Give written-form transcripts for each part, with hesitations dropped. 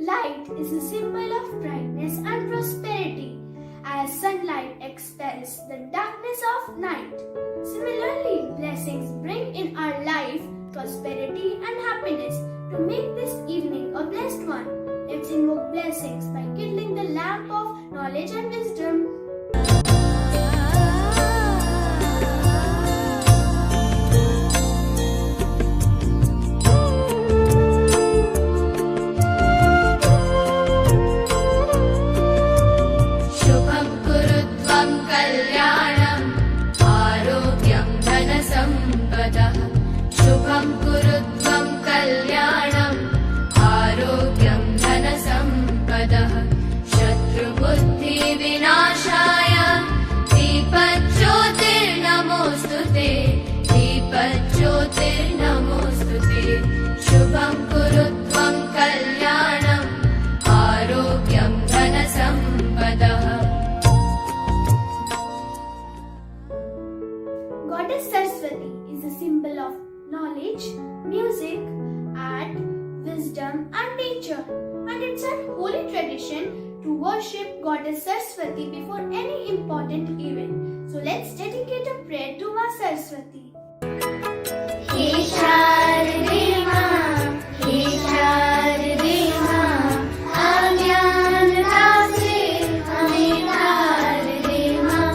Light is a symbol of brightness and prosperity, as sunlight expels the darkness of night. Similarly, blessings bring in our life prosperity and happiness. To make this evening a blessed one, let's invoke blessings by kindling the lamp of knowledge and wisdom. शुभं कुरु त्वं कल्याणम् आरोग्यं धनसम्पदः शत्रुबुद्धिविनाशाय दीपज्योतिर्नमोऽस्तु ते दीपज्योतिर्नमोऽस्तु ते शुभं कुरु त्वं कल्याणम् आरोग्यं धनसम्पदः. Goddess Saraswati is a symbol of knowledge, music, art, wisdom and nature, and it's a holy tradition to worship Goddess Saraswati before any important event. So let's dedicate a prayer to Ma Saraswati. हे शारदे मां, हे शारदे मां, अज्ञानता से हमें तार दे मां.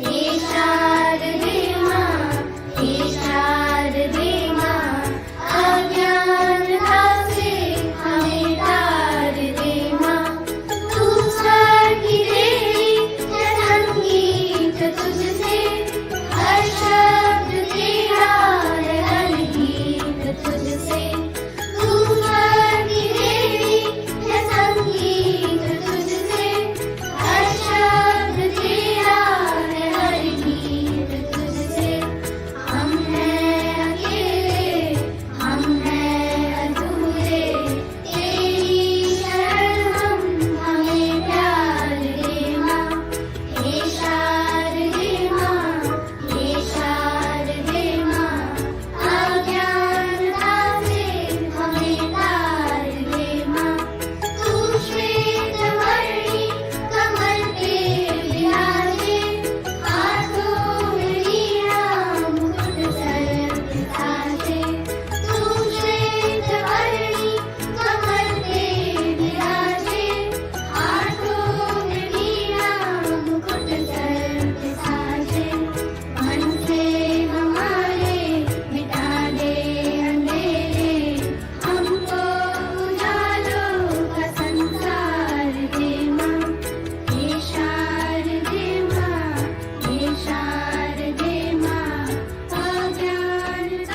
हे शारदे मां, हे शारदे मां, अज्ञानता से हमें तार दे मां. तू स्वर की देवी है संगीत तुझसे, हर शब्द तेरा है हर गीत तुझसे. तू स्वर की देवी है संगीत तुझसे, हर शब्द तेरा है हर गीत तुझसे. हम हैं अकेले, हम हैं अधूरे, तेरी शरण हम हमें प्यार दे मां. हे शारदे मां, हे शारदे मां, अज्ञानता से हमें तार दे मां. तू श्वेतवर्णी कमल पे विराजे, हाथों में वीणा मुकुट सर पे साजे. तू श्वेतवर्णी कमल पे विराजे, हाथों में वीणा मुकुट सर पे साजे. मन से हमारे मिटा दे अंधेरे, हमको उजालों का संसार दे मां. हे शारदे मां, हे शारदे मां, अज्ञानता.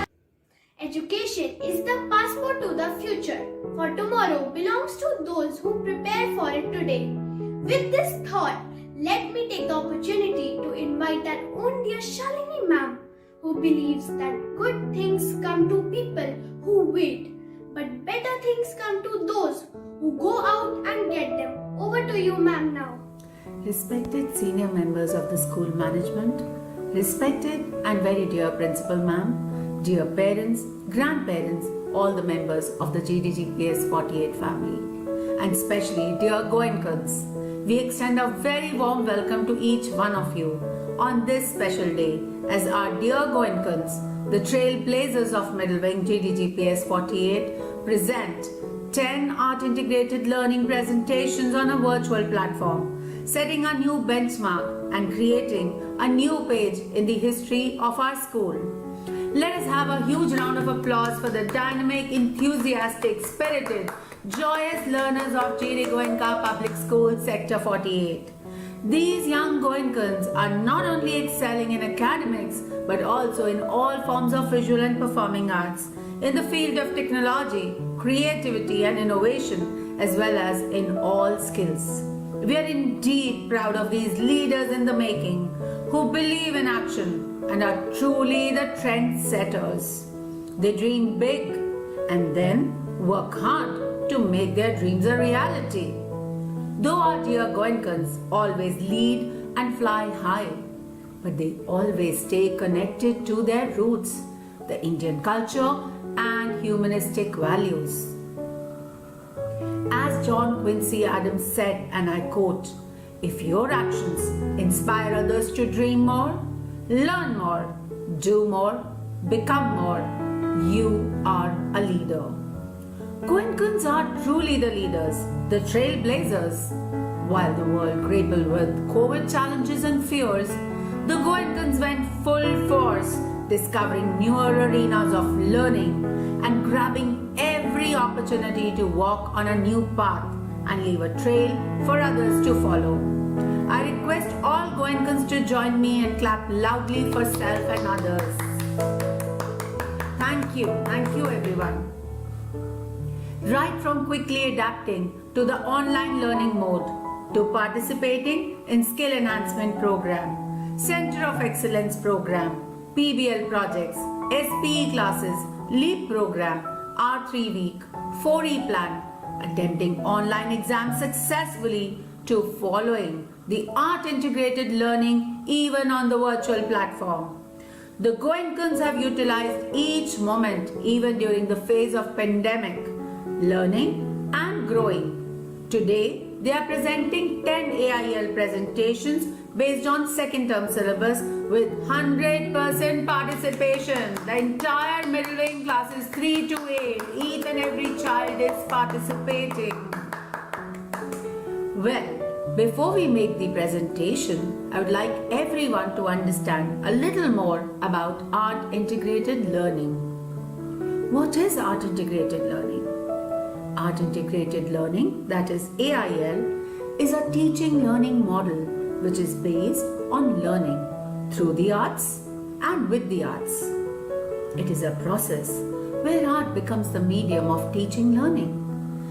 Education is the passport to the future, for tomorrow belongs to those who prepare for it today. With this thought, let me take the opportunity to invite our own dear Shalini ma'am, who believes that good things come to people who wait, but better things come to those who go out and get them. Over to you, ma'am, now. Respected senior members of the school management, respected and very dear principal ma'am, dear parents, grandparents, all the members of the GDGPS 48 family, and especially dear GOENKAs, we extend a very warm welcome to each one of you on this special day as our dear GOENKAs, the trailblazers of Middle Wing GDGPS 48, present 10 art integrated learning presentations on a virtual platform, setting a new benchmark and creating a new page in the history of our school. Let us have a huge round of applause for the dynamic, enthusiastic, spirited, joyous learners of GOENKA Public School Sector 48. These young Goenkans are not only excelling in academics but also in all forms of visual and performing arts, in the field of technology, creativity and innovation, as well as in all skills. We are indeed proud of these leaders in the making who believe in action and are truly the trendsetters. They dream big and then work hard to make their dreams a reality. Though our dear Goenkans always lead and fly high, but they always stay connected to their roots, the Indian culture and humanistic values. As John Quincy Adams said, and I quote, "If your actions inspire others to dream more, learn more, do more, become more, you are a leader." GOENKAs are truly the leaders, the trailblazers. While the world grappled with COVID challenges and fears, the GOENKAs went full force, discovering newer arenas of learning and grabbing every opportunity to walk on a new path and leave a trail for others to follow. I request all GOENKAs to join me and clap loudly for self and others. Thank you everyone. Right from quickly adapting to the online learning mode, to participating in skill enhancement program, Center of Excellence program, PBL projects, SPE classes, LEAP program, R3 week, 4E plan, attempting online exams successfully, to following the art integrated learning even on the virtual platform. The GOENKAs have utilized each moment even during the phase of pandemic, learning and growing. Today, they are presenting 10 AIL presentations based on second term syllabus with 100% participation. The entire middle wing classes 3 to 8, each and every child is participating. Well, before we make the presentation, I would like everyone to understand a little more about art integrated learning. What is art integrated learning? Art integrated learning, that is AIL, is a teaching learning model which is based on learning through the arts and with the arts. It is a process where art becomes the medium of teaching learning,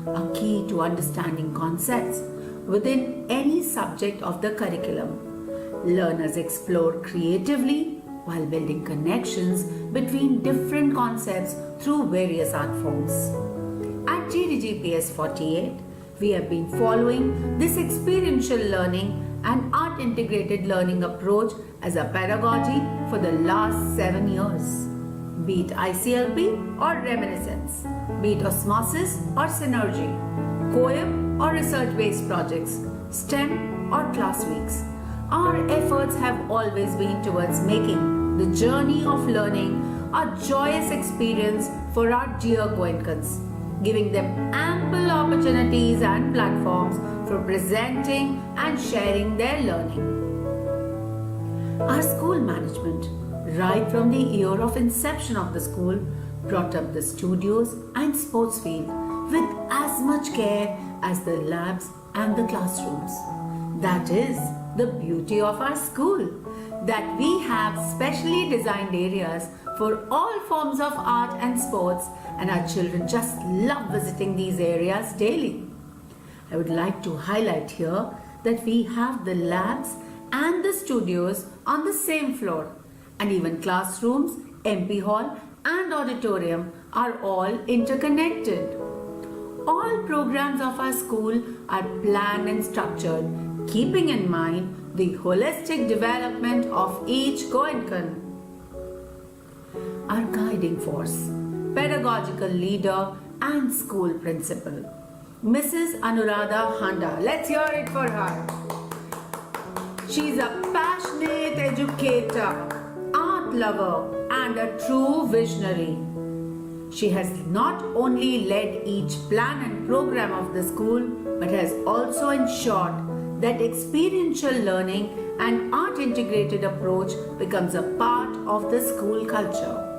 a key to understanding concepts within any subject of the curriculum. Learners explore creatively while building connections between different concepts through various art forms. At GDGPS 48, we have been following this experiential learning and art integrated learning approach as a pedagogy for the last 7 years. Be it ICLP or reminiscence, be it osmosis or synergy, COEM or research-based projects, STEM or class weeks, our efforts have always been towards making the journey of learning a joyous experience for our dear GOENKAs, giving them ample opportunities and platforms for presenting and sharing their learning. Our school management, right from the year of inception of the school, brought up the studios and sports field with as much care as the labs and the classrooms. That is the beauty of our school, that we have specially designed areas for all forms of art and sports, and our children just love visiting these areas daily. I would like to highlight here that we have the labs and the studios on the same floor, and even classrooms, MP hall and auditorium are all interconnected. All programs of our school are planned and structured, keeping in mind the holistic development of each GOENKA. Our guiding force, pedagogical leader and school principal, Mrs. Anuradha Handa. Let's hear it for her. She's a passionate educator, art lover and a true visionary. She has not only led each plan and program of the school, but has also ensured that experiential learning and art integrated approach becomes a part of the school culture.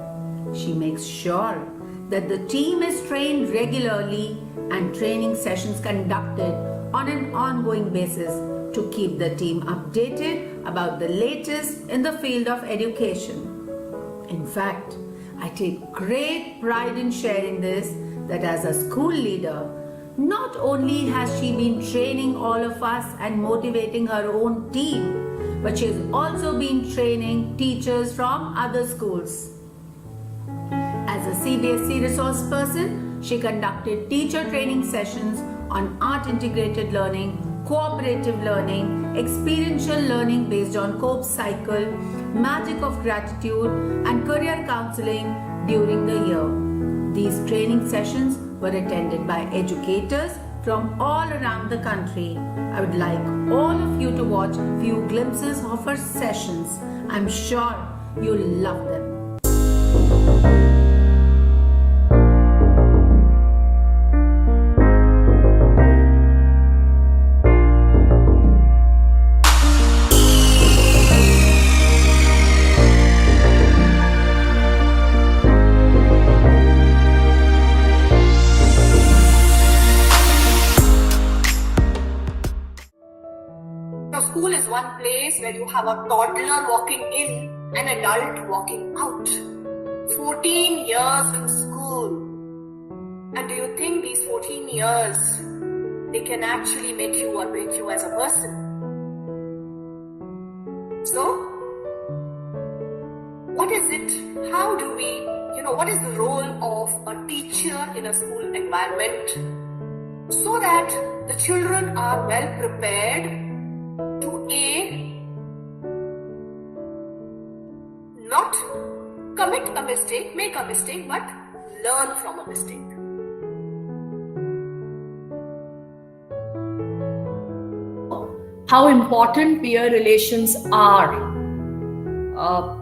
She makes sure that the team is trained regularly and training sessions conducted on an ongoing basis to keep the team updated about the latest in the field of education. In fact, I take great pride in sharing this, that as a school leader, not only has she been training all of us and motivating her own team, but she has also been training teachers from other schools. As a CBSE resource person, she conducted teacher training sessions on art integrated learning, cooperative learning, experiential learning based on COPE cycle, magic of gratitude and career counseling during the year. These training sessions were attended by educators from all around the country. I would like all of you to watch a few glimpses of her sessions. I'm sure you'll love them. Now, school is one place where you have a toddler walking in, an adult walking out. 14 years in school. And do you think these 14 years, they can actually make you or break you as a person? So, what is it? How do we, what is the role of a teacher in a school environment so that the children are well prepared to not commit a mistake, make a mistake, but learn from a mistake. How important peer relations are.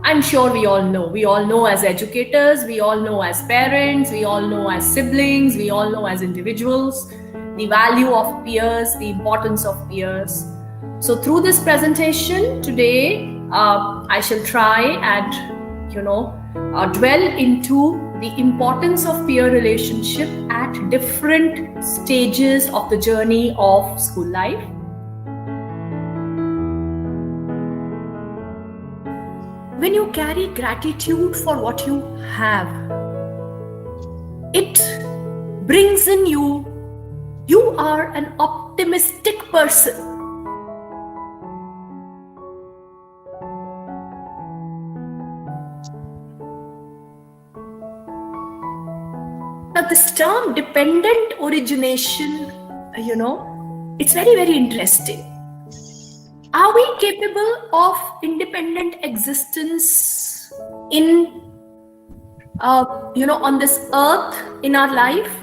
I'm sure we all know. We all know as educators, we all know as parents, we all know as siblings, we all know as individuals, the value of peers, the importance of peers. So through this presentation today, I shall try and, dwell into the importance of peer relationship at different stages of the journey of school life. When you carry gratitude for what you have, it brings in you are an optimistic person. Now, this term dependent origination, it's very, very interesting. Are we capable of independent existence on this earth in our life?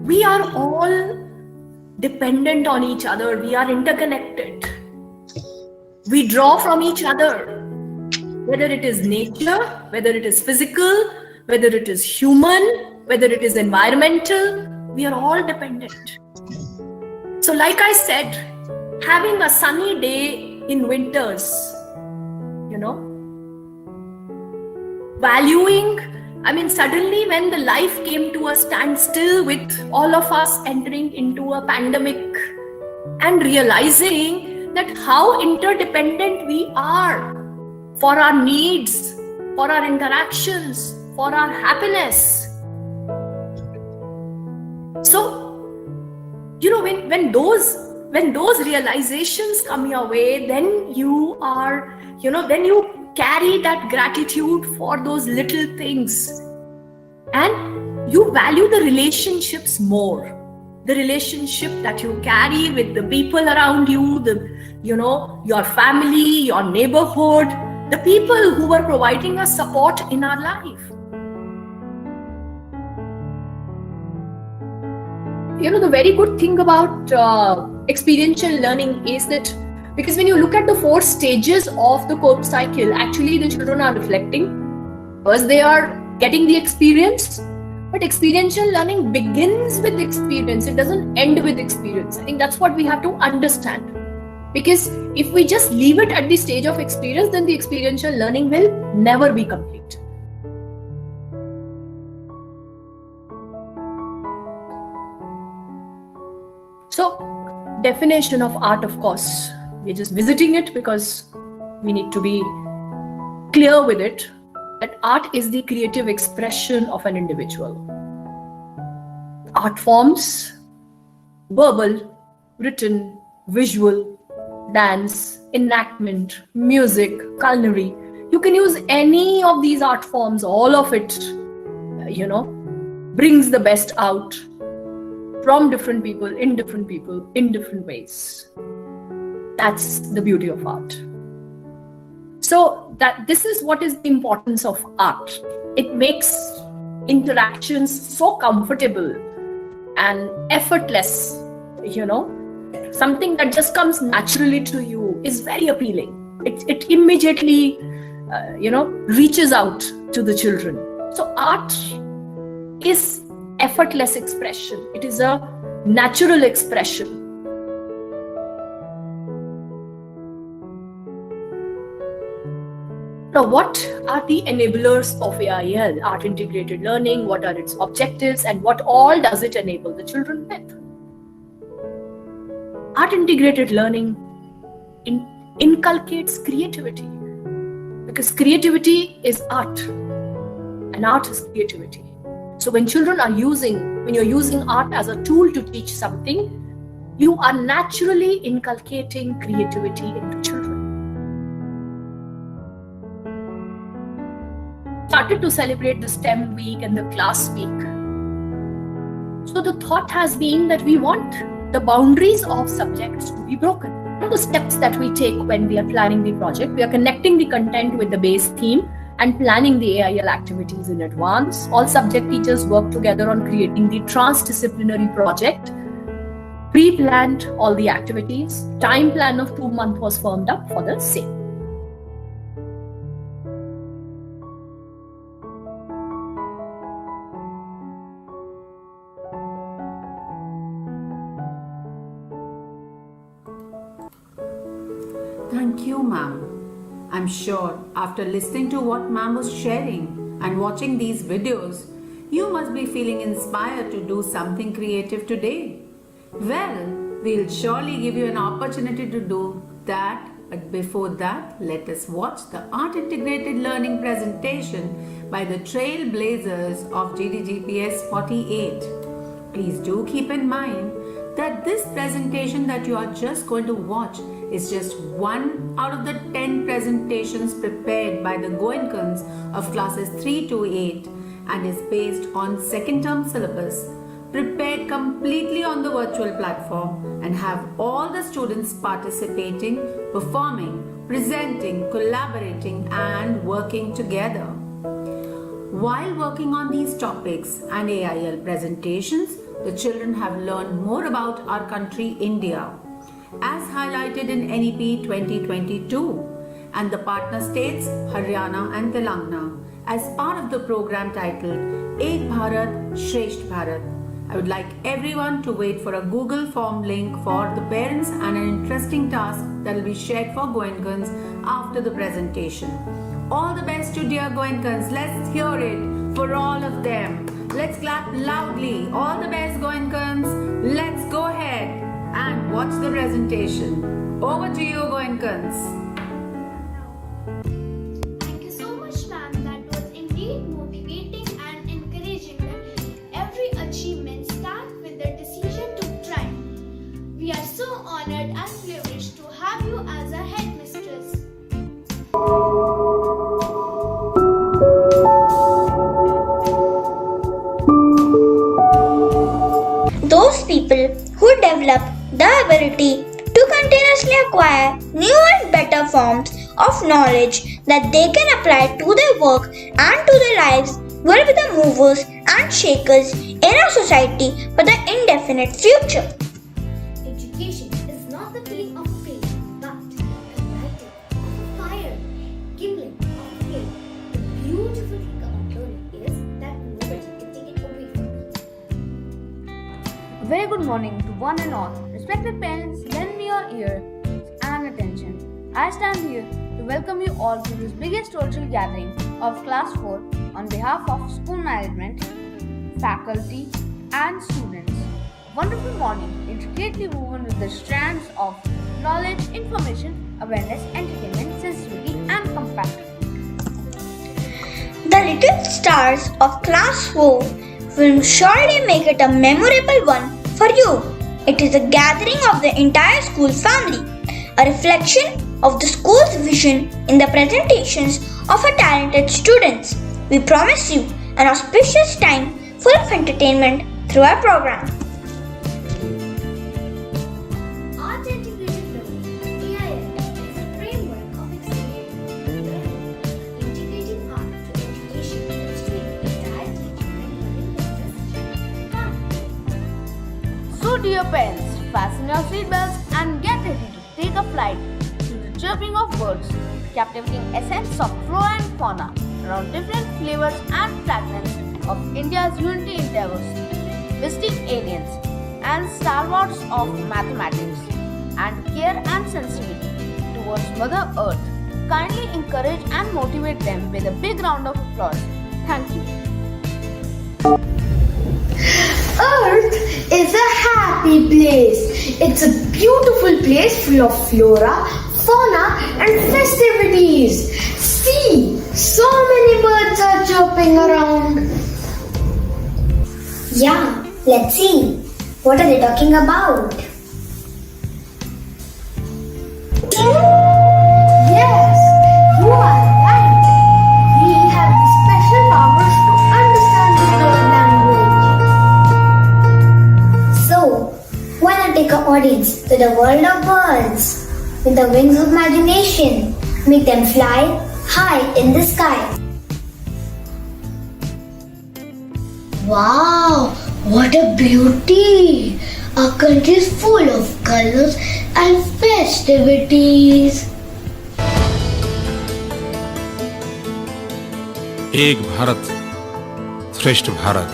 We are all dependent on each other. We are interconnected. We draw from each other, whether it is nature, whether it is physical, whether it is human, whether it is environmental. We are all dependent. So like I said, having a sunny day in winters, valuing, suddenly when the life came to a standstill with all of us entering into a pandemic and realizing that how interdependent we are for our needs, for our interactions, for our happiness. So, when those realizations come your way, then you are, then you carry that gratitude for those little things, and you value the relationships more. The relationship that you carry with the people around you, your family, your neighborhood, the people who are providing us support in our life. The very good thing about experiential learning is that, because when you look at the 4 stages of the Cope cycle, actually the children are reflecting. First, they are getting the experience, but experiential learning begins with experience. It doesn't end with experience. I think that's what we have to understand. Because if we just leave it at the stage of experience, then the experiential learning will never be complete. So, definition of art, of course, we're just visiting it because we need to be clear with it, that art is the creative expression of an individual. Art forms, verbal, written, visual, dance, enactment, music, culinary. You can use any of these art forms, all of it, brings the best out from different people, in different ways. That's the beauty of art. So this is what is the importance of art. It makes interactions so comfortable. and effortless, something that just comes naturally to you is very appealing. It immediately, reaches out to the children. So art is effortless expression. It is a natural expression. Now, what are the enablers of AIL, art integrated learning? What are its objectives and what all does it enable the children with? Art integrated learning inculcates creativity, because creativity is art and art is creativity. So when you're using art as a tool to teach something, you are naturally inculcating creativity into children. Started to celebrate the STEM week and the class week. So the thought has been that we want the boundaries of subjects to be broken. The steps that we take when we are planning the project, we are connecting the content with the base theme and planning the AIL activities in advance. All subject teachers work together on creating the transdisciplinary project, pre-planned all the activities. Time plan of 2 months was firmed up for the same. Thank you, ma'am. I'm sure after listening to what ma'am was sharing and watching these videos, you must be feeling inspired to do something creative today. Well, we'll surely give you an opportunity to do that, but before that, let us watch the Art Integrated Learning presentation by the Trailblazers of GDGPS 48. Please do keep in mind that this presentation that you are just going to watch is just one out of the 10 presentations prepared by the GOENKAs of classes 3 to 8 and is based on second term syllabus, prepared completely on the virtual platform and have all the students participating, performing, presenting, collaborating and working together. While working on these topics and AIL presentations, the children have learned more about our country, India, as highlighted in NEP 2022 and the partner states Haryana and Telangana as part of the program titled Ek Bharat Shresht Bharat. I would like everyone to wait for a Google form link for the parents and an interesting task that will be shared for GOENKAs after the presentation. All the best to dear GOENKAs. Let's hear it for all of them. Let's clap loudly. All the best, GOENKAs. Let's go ahead and watch the presentation. Over to you, GOENKAs. Thank you so much, ma'am. That was indeed motivating and encouraging that every achievement starts with the decision to try. We are so honored and privileged to have you as our headmistress. Those people who develop the ability to continuously acquire new and better forms of knowledge that they can apply to their work and to their lives will be the movers and shakers in our society for the indefinite future. Education is not the feeling of pain, but the igniting of fire, kindling of flame. The beautiful thing about learning is that nobody can take it away from you. A very good morning to one and all. Respected parents, lend me your ear and attention. I stand here to welcome you all to this biggest social gathering of Class 4 on behalf of school management, faculty and students. Wonderful morning, intricately woven with the strands of knowledge, information, awareness, entertainment, sensitivity and compassion. The little stars of Class 4 will surely make it a memorable one for you. It is a gathering of the entire school family, a reflection of the school's vision in the presentations of our talented students. We promise you an auspicious time full of entertainment through our program. Art Integrated Learning (AIL) is a framework of experiential learning, integrating art to education and streaming entire teaching and learning process. Come, dear parents, fasten your seatbelts and get ready to take a flight through the chirping of birds, captivating essence of flora and fauna around different flavors and fragments of India's unity in diversity, visiting aliens and stalwarts of mathematics and care and sensitivity towards Mother Earth. Kindly encourage and motivate them with a big round of applause. Thank you. Earth is a happy place. It's a beautiful place full of flora, fauna and festivities. See, so many birds are chirping around. Yeah, let's see. What are they talking about? Yes, you are right. We have the special powers to understand the bird language. So, why not take our audience to the world of birds? With the wings of imagination, make them fly high in the sky. Wow, what a beauty! Our country is full of colors and festivities. एक भारत श्रेष्ठ Bharat.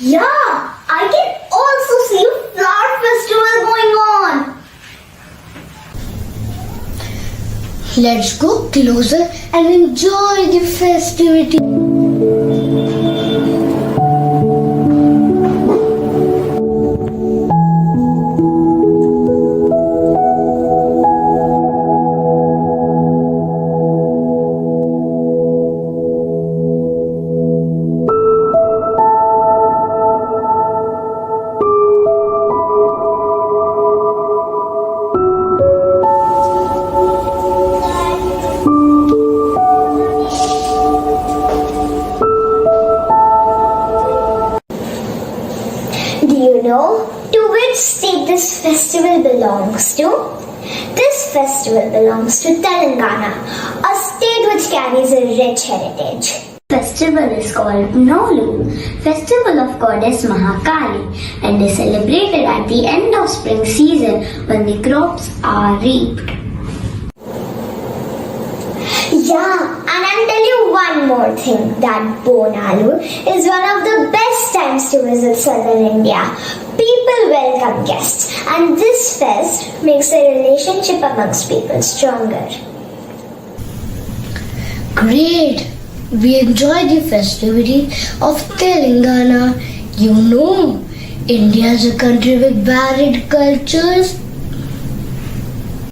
Yeah, I can also see a flower festival going on. Let's go closer and enjoy the festivity. Do you know to which state this festival belongs to? This festival belongs to Telangana, a state which carries a rich heritage. Festival is called Nolu, festival of goddess Mahakali, and is celebrated at the end of spring season when the crops are reaped. Yeah, and I'll tell you one more thing, that Bonalu is one of the best times to visit southern India. People welcome guests, and this fest makes the relationship amongst people stronger. Great! We enjoy the festivity of Telangana. You know, India is a country with varied cultures.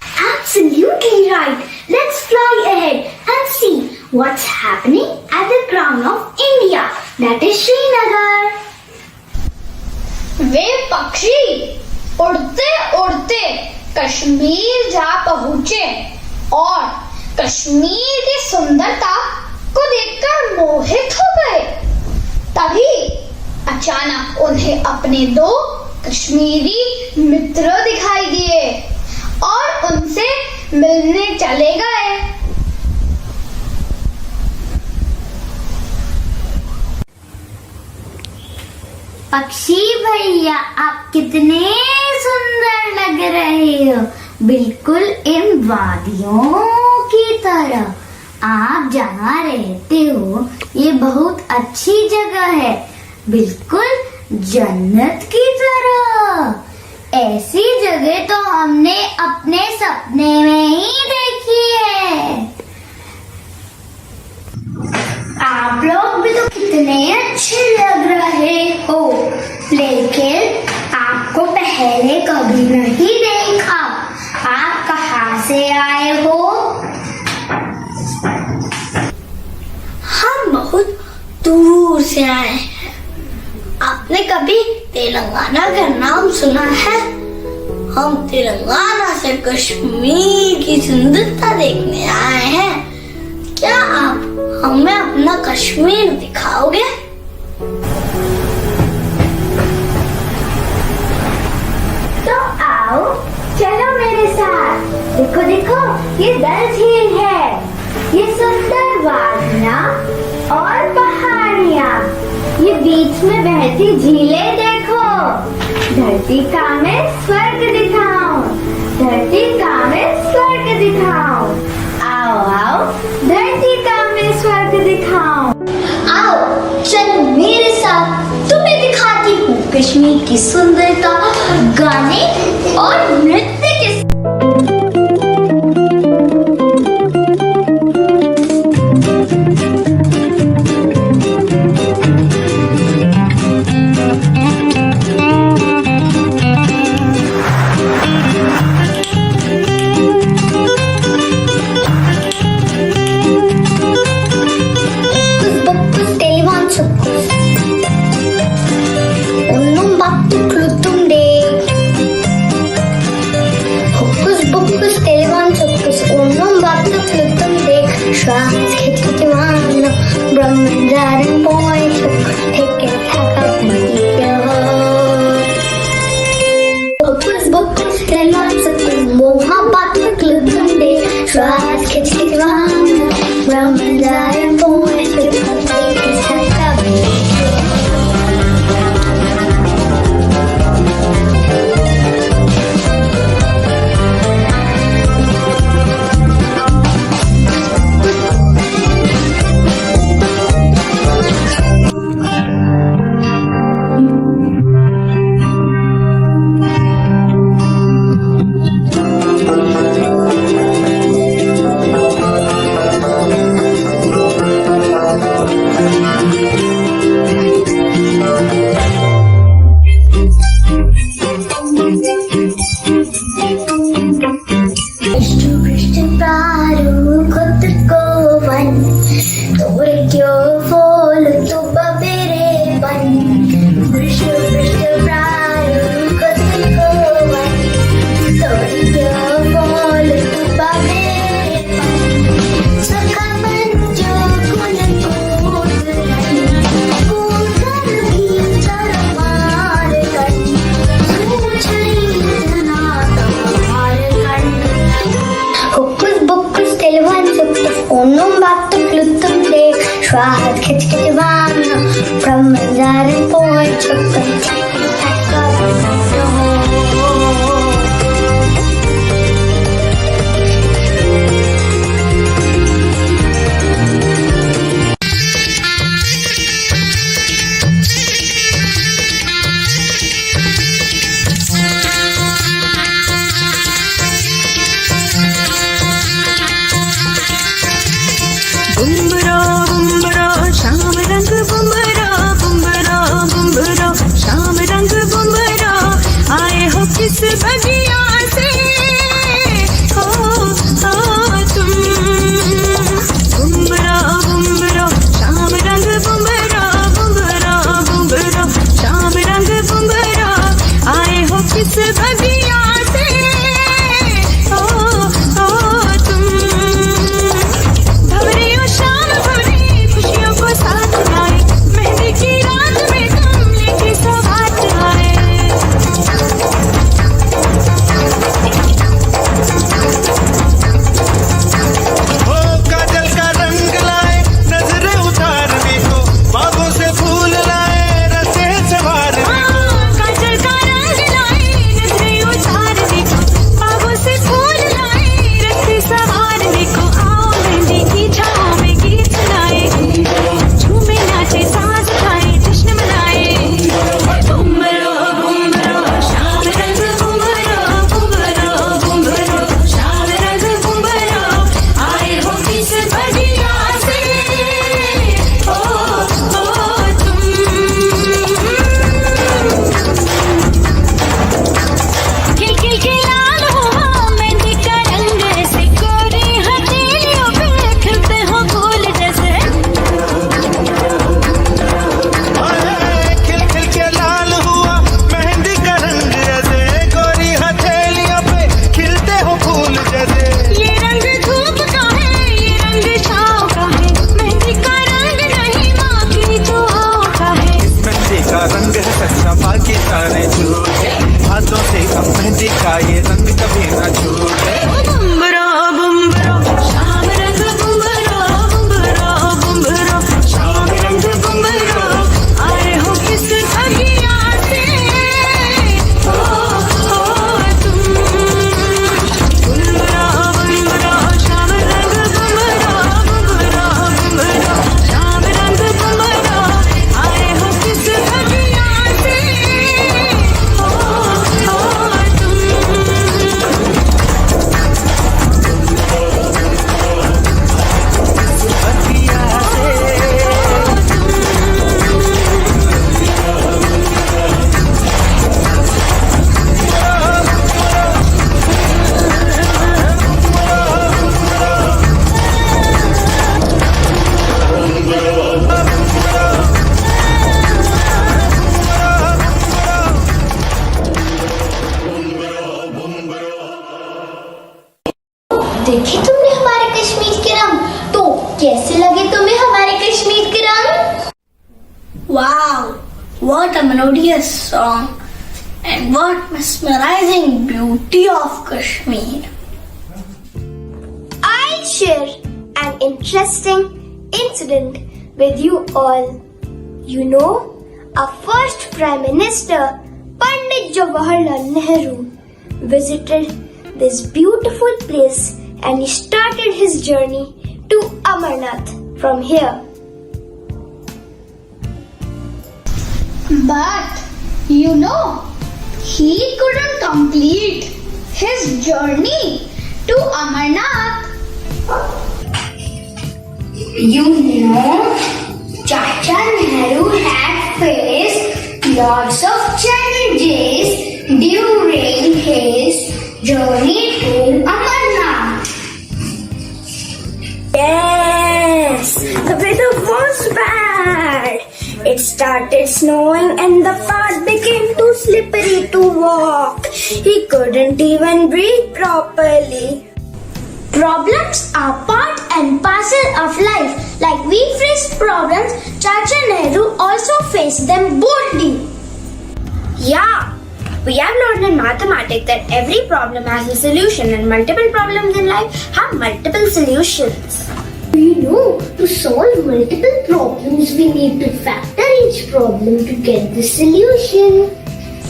Absolutely right. Let's fly ahead and see what's happening at the crown of India, that is Srinagar. वे पक्षी उड़ते उड़ते कश्मीर जा पहुंचे और कश्मीर की सुंदरता को देखकर मोहित हो गए। तभी अचानक उन्हें अपने 2 कश्मीरी मित्र दिखाई दिए और उनसे मिलने चले गए। पक्षी भैया, आप कितने सुंदर लग रहे हो, बिल्कुल इन वादियों की तरह। आप जहाँ रहते हो ये बहुत अच्छी जगह है, बिल्कुल जन्नत की तरह। ऐसी जगह तो हमने अपने सपने में ही देखी है। आप लोग भी तो कितने अच्छे लग रहे हो, लेकिन आपको पहले कभी नहीं देखा। आप कहाँ से आए हो? हम बहुत दूर से आए हैं। आपने कभी तेलंगाना का नाम सुना है? हम तेलंगाना से कश्मीर की सुंदरता देखने आए हैं। क्या आप हमें अपना कश्मीर दिखाओगे? तो आओ, चलो मेरे साथ। देखो देखो, ये डल झील है, ये सुंदर वादियाँ और पहाड़ियाँ, ये बीच में बहती झीलें देखो। धरती का मैं स्वर्ग दिखाऊं, धरती का मैं स्वर्ग दिखाऊं। आओ आओ, धरती का मैं स्वर्ग दिखाऊं। आओ चलो मेरे साथ, तुम्हें दिखाती हूँ कश्मीर की सुंदरता गाने और नृत्य के शाम रंग किस बगिया से हो तुम बुम्बरा बुम्बरा शाम रंग बुम्बरा बुम्बरा बुम्बरा शाम रंग बुम्बरा आए हो किस बगिया से हो तुम भवरे ओ शाम भवरे खुशियों को साथ लाए मेहंदी की रात में तुम लेके सवार आए ओ काजल का रंग लाए नजरें उतारने को बागों से फूल लाए रसे सवारने को काजल का रंग लाए नजरें उतारने को बागों से फूल लाए रस्ते सवारने को आओ मेहंदी की छाँव में गीत सुनाए झूमे नाचे सांस खाए जश्न मनाए बुम्बरा बुम्बरा शाम रंग बुम्बरा बुम्बरा बुम्बरा शाम रंग बुम्बरा आए हो किस बगिया से हो तुम खिल खिल के लाल हुआ मेहंदी का रंग ऐसे कोरी हथेलियों पे खिलते हो फूल जैसे खिल खिल के लाल हुआ मेहंदी का रंग ऐसे गोरी हथेलियों पे खिलते हो फूल जैसे ये रंग धूप का है ये रंग छाँव का है मेहंदी का रंग नहीं माँ की दुआओं का है मेहंदी का रंग है सच्चा बाकी सारे झूठे हाथों से अब मेहंदी का ये रंग कभी ना छूटे बुम्बरा बुम्बरा शाम रंग बुम्बरा बुम्बरा बुम्बरा शाम रंग बुम्बरा आए हो किस बगिया से हो तुम बुम्बरा बुम्बरा शाम रंग बुम्बरा बुम्बरा बुम्बरा शाम रंग बुम्बरा आए हो किस बगिया से हो तुम देखे तुमने हमारे कश्मीर के रंग तो कैसे लगे तुम्हें हमारे कश्मीर के रंग? Wow, what a melodious song and what mesmerizing beauty of Kashmir. I'll share an interesting incident with you all. You know, our first Prime Minister, Pandit Jawaharlal Nehru, visited this beautiful place and he started his journey to Amarnath from here. But you know, he couldn't complete his journey to Amarnath. You know, Chacha Nehru had faced lots of challenges during his journey to Amarnath. Yes, the weather was bad. It started snowing and the path became too slippery to walk. He couldn't even breathe properly. Problems are part and parcel of life. Like we faced problems, Chacha Nehru also faced them boldly. Yeah, we have learned in mathematics that every problem has a solution and multiple problems in life have multiple solutions. You know, to solve multiple problems, we need to factor each problem to get the solution.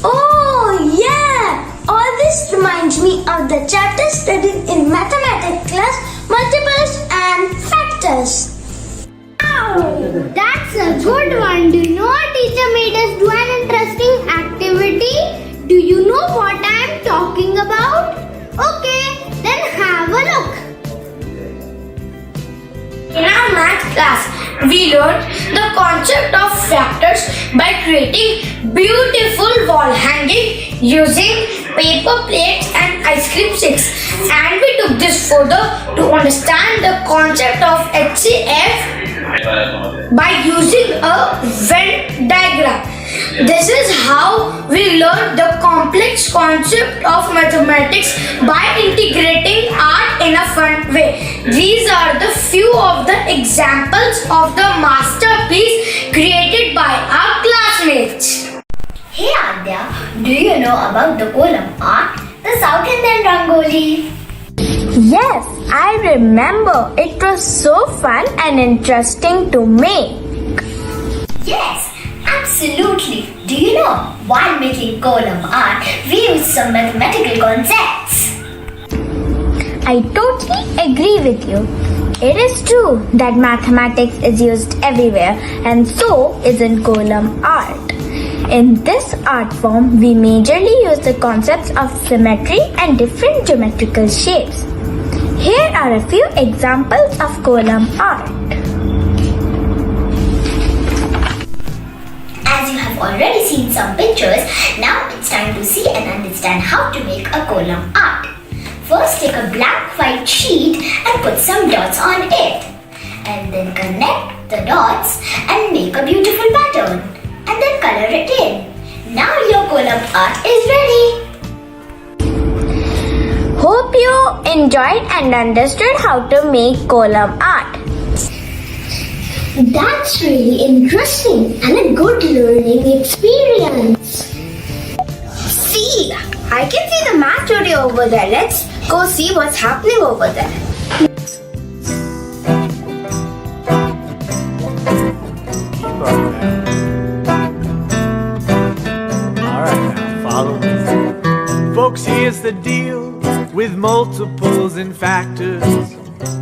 Oh, yeah! All this reminds me of the chapter studied in mathematics class, multiples and factors. Wow, that's a good one. Do you know our teacher made us do an interesting activity? Do you know what I am talking about? Okay, then have a look. In our math class, we learned the concept of factors by creating beautiful wall hanging using paper plates and ice cream sticks. And we took this photo to understand the concept of HCF by using a Venn diagram. This is how we learn the complex concept of mathematics by integrating art in a fun way. These are the few of the examples of the masterpiece created by our classmates. Hey Adya, do you know about the kolam art, the South Indian Rangoli? Yes, I remember. It was so fun and interesting to make. Yes, absolutely. Do you know, while making kolam art, we use some mathematical concepts. I totally agree with you. It is true that mathematics is used everywhere, and so is in kolam art. In this art form, we majorly use the concepts of symmetry and different geometrical shapes. Here are a few examples of kolam art. As you have already seen some pictures, now it's time to see and understand how to make a kolam art. First, take a blank white sheet and put some dots on it. And then connect the dots and make a beautiful pattern. And then color it in. Now your kolam art is ready. Hope you enjoyed and understood how to make kolam art. That's really interesting and a good learning experience. See, I can see the math studio over there. Let's go see what's happening over there. Alright, now follow me. Folks, here's the deal with multiples and factors.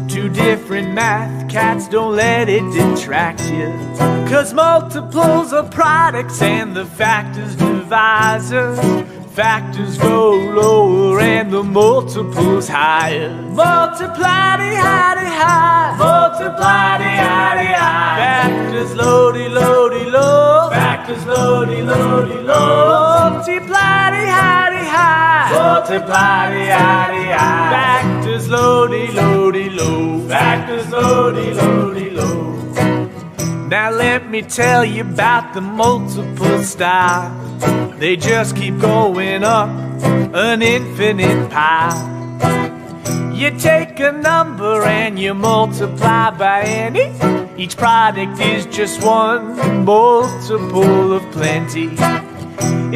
Two different math cats, don't let it detract you. Cause multiples are products and the factors divisors. Factors go lower and the multiples higher. Multiply-de-hi-de-hi. Multiply-de-hi-de-hi. Factors loady-loady-low. Factors loady-loady-low. Multiply-de-hi-de-hi. Multiply-de-hi-de-hi. Factors loady-loady-low. Factors loady-loady-low. Now let me tell you about the multiple style. They just keep going up an infinite pile. You take a number and you multiply by any. Each product is just one multiple of plenty.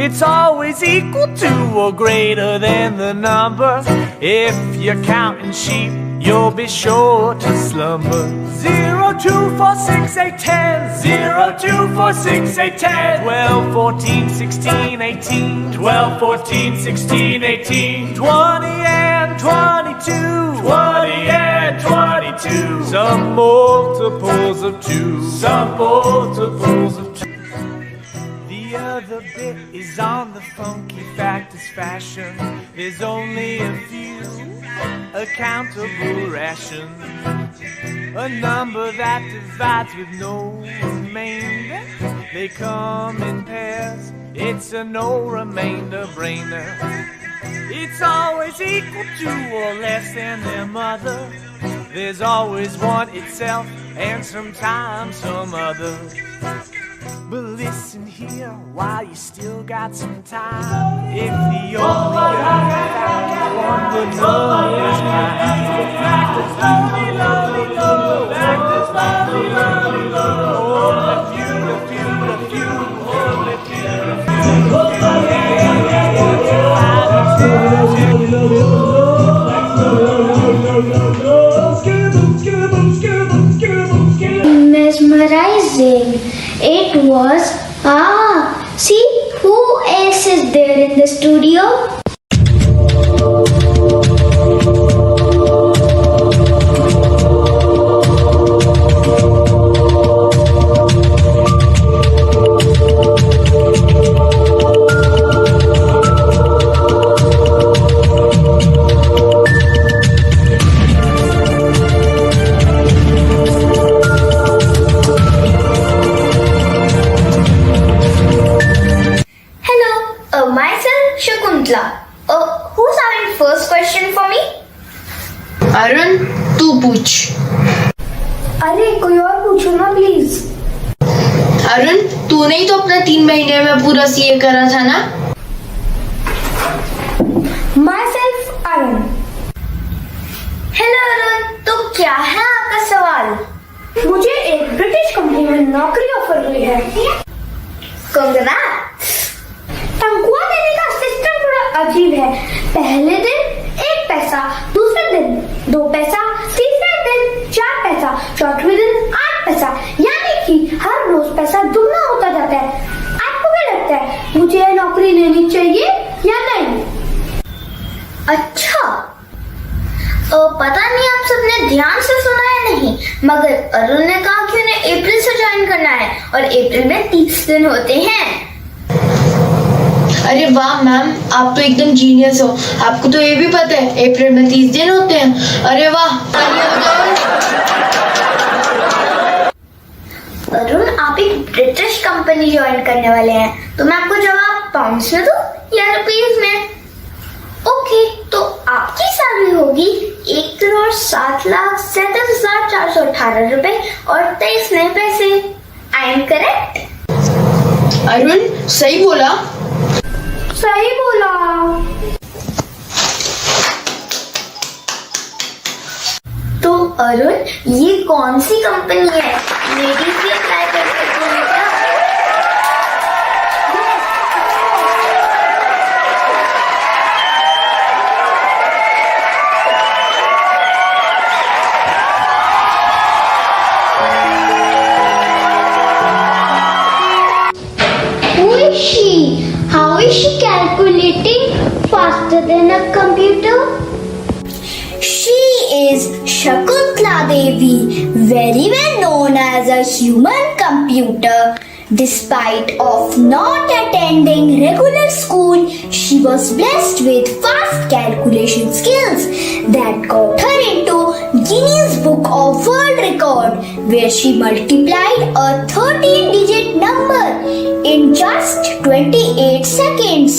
It's always equal to or greater than the number. If you're counting sheep, you'll be sure to slumber. 0, 2, 4, 6, 8, 10. 0, 2, 4, 6, 8, 10. 12, 14, 16, 18. 12, 14, 16, 18. 20 and 22. 20 and 22. Some multiples of 2. Some multiples of 2. The other bit is on the funky factors fashion. There's only a few accountable rations. A number that divides with no remainder. They come in pairs, it's a no remainder brainer. It's always equal to or less than their mother. There's always one itself and sometimes some other. But listen here while you still got some time. If the only fact you want the numbers factors lonely, lonely, low. Factors lonely, lonely, low. Only few, the few, the few. Only few, the Mesmerizing. It was. See who else is there in the studio? Arun तू पूछ। अरे कोई और पूछो ना please. Arun तूने ही तो अपना 3 महीने में पूरा सीए करा था ना। My self Arun. Hello Arun, तो क्या है आपका सवाल? मुझे एक ब्रिटिश कंपनी में नौकरी ऑफर हुई है। Congrats! तनख्वाह देने का सिस्टम थोड़ा अजीब है। पहले दिन 1 पैसा, दूसरे दिन 2 पैसा, तीसरे दिन 4 पैसा, चौथे दिन 8 पैसा, यानी कि हर रोज पैसा दुगना होता जाता है। आपको क्या लगता है मुझे यह नौकरी लेनी चाहिए या नहीं? अच्छा, पता नहीं आप सबने ध्यान से सुना है नहीं, मगर अरुण ने कहा कि उन्हें अप्रैल से ज्वाइन करना है और अप्रैल में 30 दिन होते हैं। अरे वाह मैम, आप तो एकदम जीनियस हो। आपको तो ये भी पता है अप्रैल में 30 दिन होते हैं। अरे वाह। अरुण आप एक ब्रिटिश कंपनी ज्वाइन करने वाले हैं, तो मैं आपको जवाब पाउंड्स में दूं या रुपीस में? ओके, तो आपकी सैलरी होगी 1,07,37,418 रुपए और 23 नए पैसे। I am correct? अरुण सही बोला। सही बोला। तो अरुण ये कौन सी कंपनी है? लेडीज भी अप्लाई कर सकते हैं क्या? How is she calculating faster than a computer? She is Shakuntala Devi, very well known as a human computer. Despite of not attending regular school, she was blessed with fast calculation skills that got her into Guinness Book of World Record, where she multiplied a 13-digit number in just 28 seconds.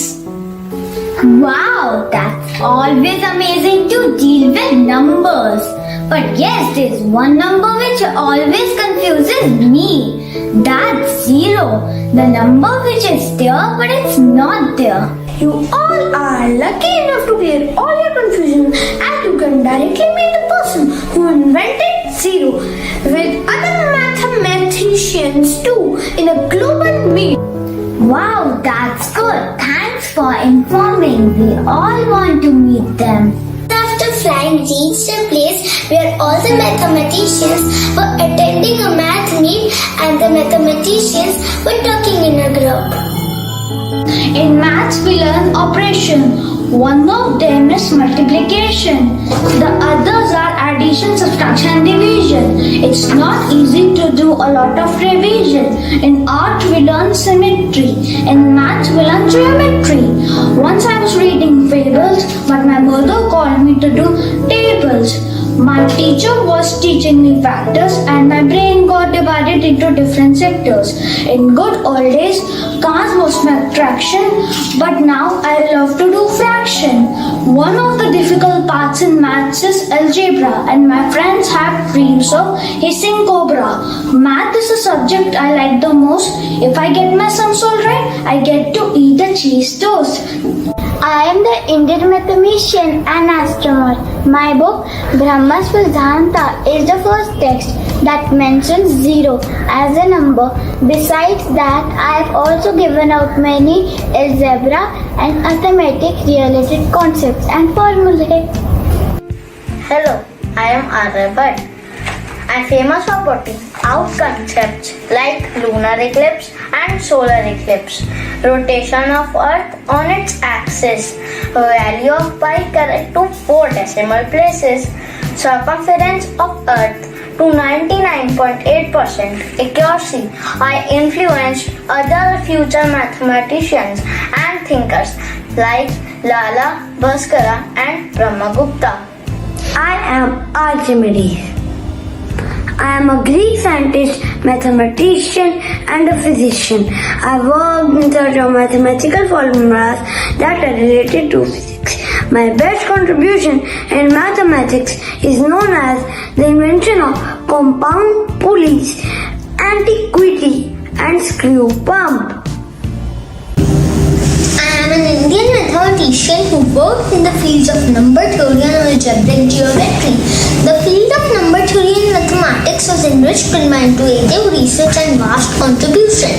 Wow, that's always amazing to deal with numbers. But yes, there's one number which always confuses me. That's 0. The number which is there, but it's not there. You all are lucky enough to clear all your confusion, and you can directly meet the person who invented 0 with other mathematicians too in a global meet. Wow, that's good. Thanks for informing. We all want to meet them. After flying reached a place where all the mathematicians were attending a math meet and the mathematicians were talking in a group. In maths we learn operation. One of them is multiplication. The others are addition, subtraction and division. It's not easy to do a lot of revision. In art we learn symmetry. In maths we learn geometry. Once I was reading fables, but my mother called me to do tables. My teacher was teaching me factors and my brain got divided into different sectors. In good old days, cars was my attraction, but now I love to do fraction. One of the difficult parts in maths is algebra, and my friends have dreams of hissing cobra. Math is a subject I like the most. If I get my sums all right, I get to eat a cheese toast. I am the Indian mathematician and astronaut. My book, Brahma's Siddhanta, is the first text that mentions 0 as a number. Besides that, I have also given out many algebra and arithmetic related concepts and formulae. Hello, I am Aryabhat. I am famous for putting out concepts like lunar eclipse and solar eclipse, rotation of Earth on its axis, value of pi correct to 4 decimal places, circumference of Earth to 99.8% accuracy. I influenced other future mathematicians and thinkers like Lala Bhaskara and Brahmagupta. I am Archimedes. I am a Greek scientist, mathematician and a physician. I worked in search of mathematical formulas that are related to physics. My best contribution in mathematics is known as the invention of compound pulleys, antiquity, and screw pump. I am an Indian mathematician who worked in the fields of number theory and algebraic geometry. The field of number theory and mathematics was enriched with my intuitive research and vast contribution.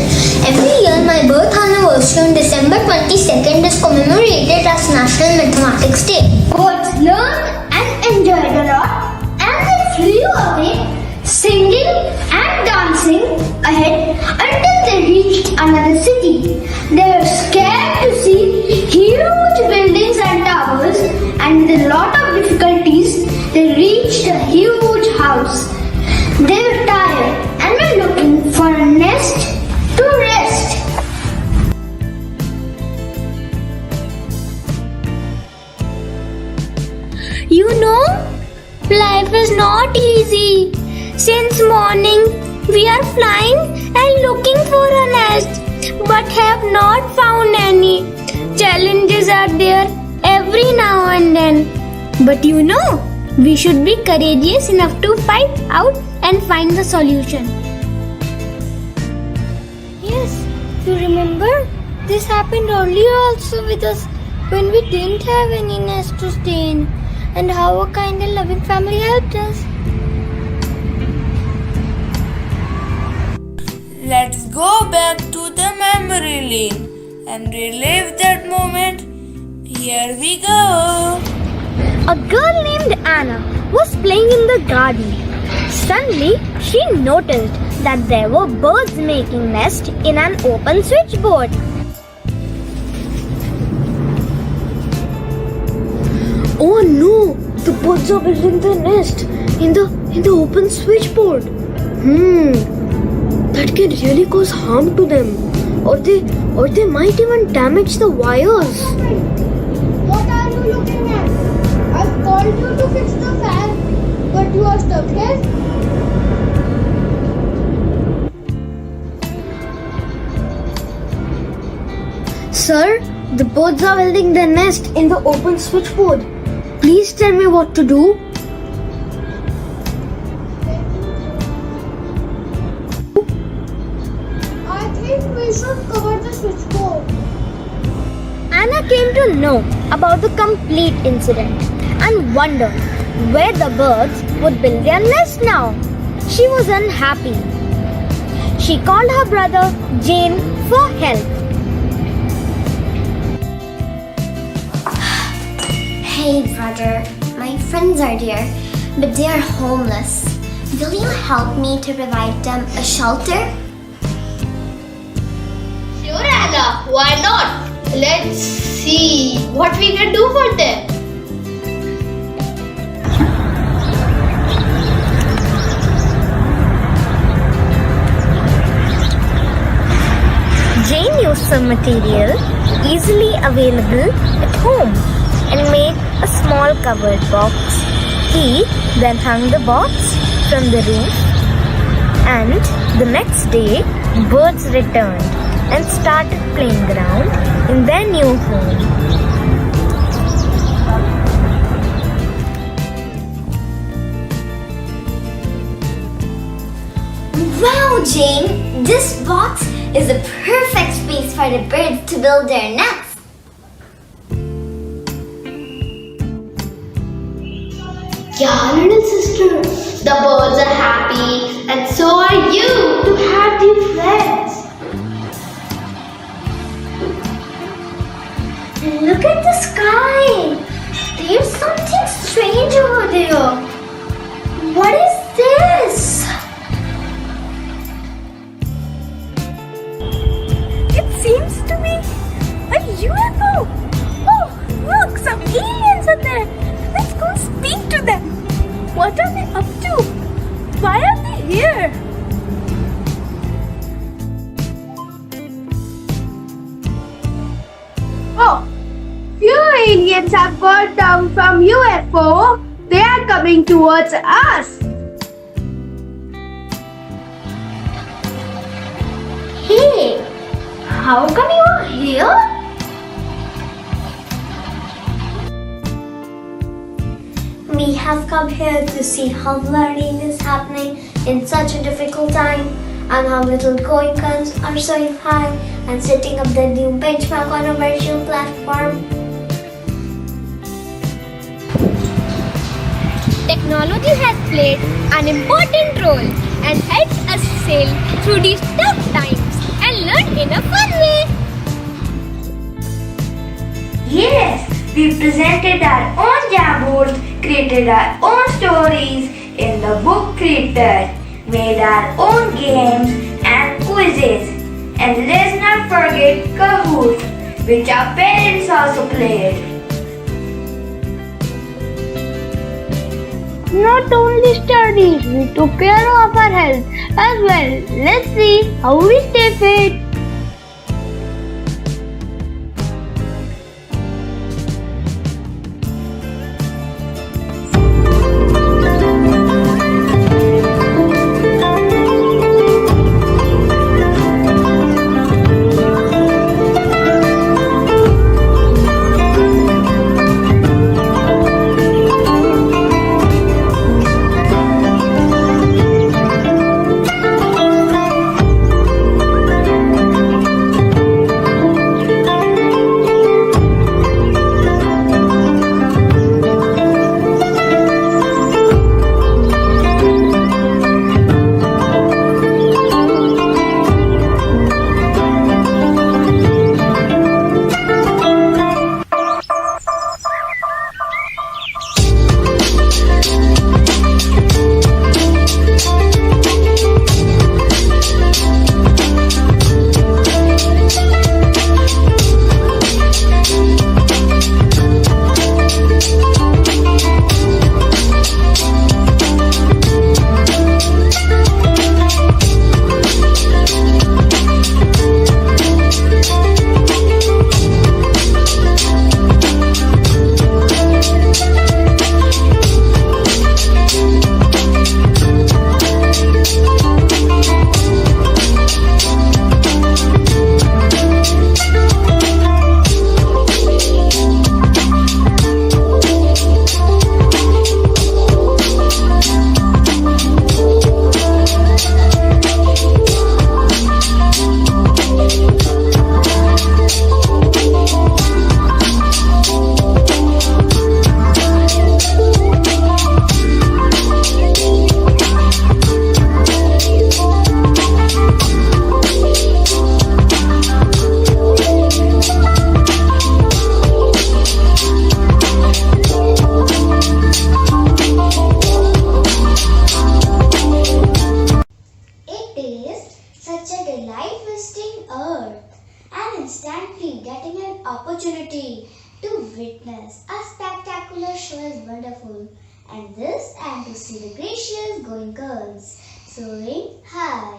Every year, my birth anniversary on December 22nd is commemorated as National Mathematics Day. Both learned and enjoyed a lot, and they flew away, singing and dancing ahead until they reached another city. They were scared to see huge buildings and towers, and with a lot of difficulties, they reached a huge house. They were tired and were looking for a nest to rest. You know, life is not easy. Since morning, we are flying and looking for a nest, but have not found any. Challenges are there every now and then. But you know, we should be courageous enough to fight out and find the solution. Yes, you remember? This happened earlier also with us when we didn't have any nest to stay in, and how a kind and loving family helped us. Let's go back to the memory lane and relive that moment. Here we go. A girl named Anna was playing in the garden. Suddenly, she noticed that there were birds making nests in an open switchboard. Oh no! The birds are building their nest in the open switchboard. That can really cause harm to them, or they might even damage the wires. What are you looking at? I've called you to fix the fan, but you are stuck here. Sir, the birds are building their nest in the open switchboard. Please tell me what to do. I think we should cover the switchboard. Anna came to know about the complete incident and wondered where the birds would build their nest now. She was unhappy. She called her brother Jane for help. Hey brother, my friends are there, but they are homeless. Will you help me to provide them a shelter? Sure, Anna. Why not? Let's see what we can do for them. Jane used some material easily available at home and made a small covered box. He then hung the box from the roof, and the next day birds returned and started playing around in their new home. Wow, Jane! This box is a perfect space for the birds to build their nests. Yeah, little sister, the birds are happy, and so are you to have new friends. Look at the sky! There's something strange over there. What is this? It seems to be a UFO. Oh, look, some aliens are there. Let's go speak to them. What are they up to? Why are they here? Oh, few aliens have got down from UFO. They are coming towards us. Hey, how come you are here? have come here to see how learning is happening in such a difficult time and how little GOENKAs are soaring high and setting up the new benchmark on a virtual platform. Technology has played an important role and helped us sail through these tough times and learn in a fun way. Yes, we presented our own jamboards, created our own stories in the book creator, made our own games and quizzes. And let's not forget Kahoot, which our parents also played. Not only studies, we took care of our health as well. Let's see how we stay fit. Instantly getting an opportunity to witness a spectacular show is wonderful, and to see the gracious going girls soaring high.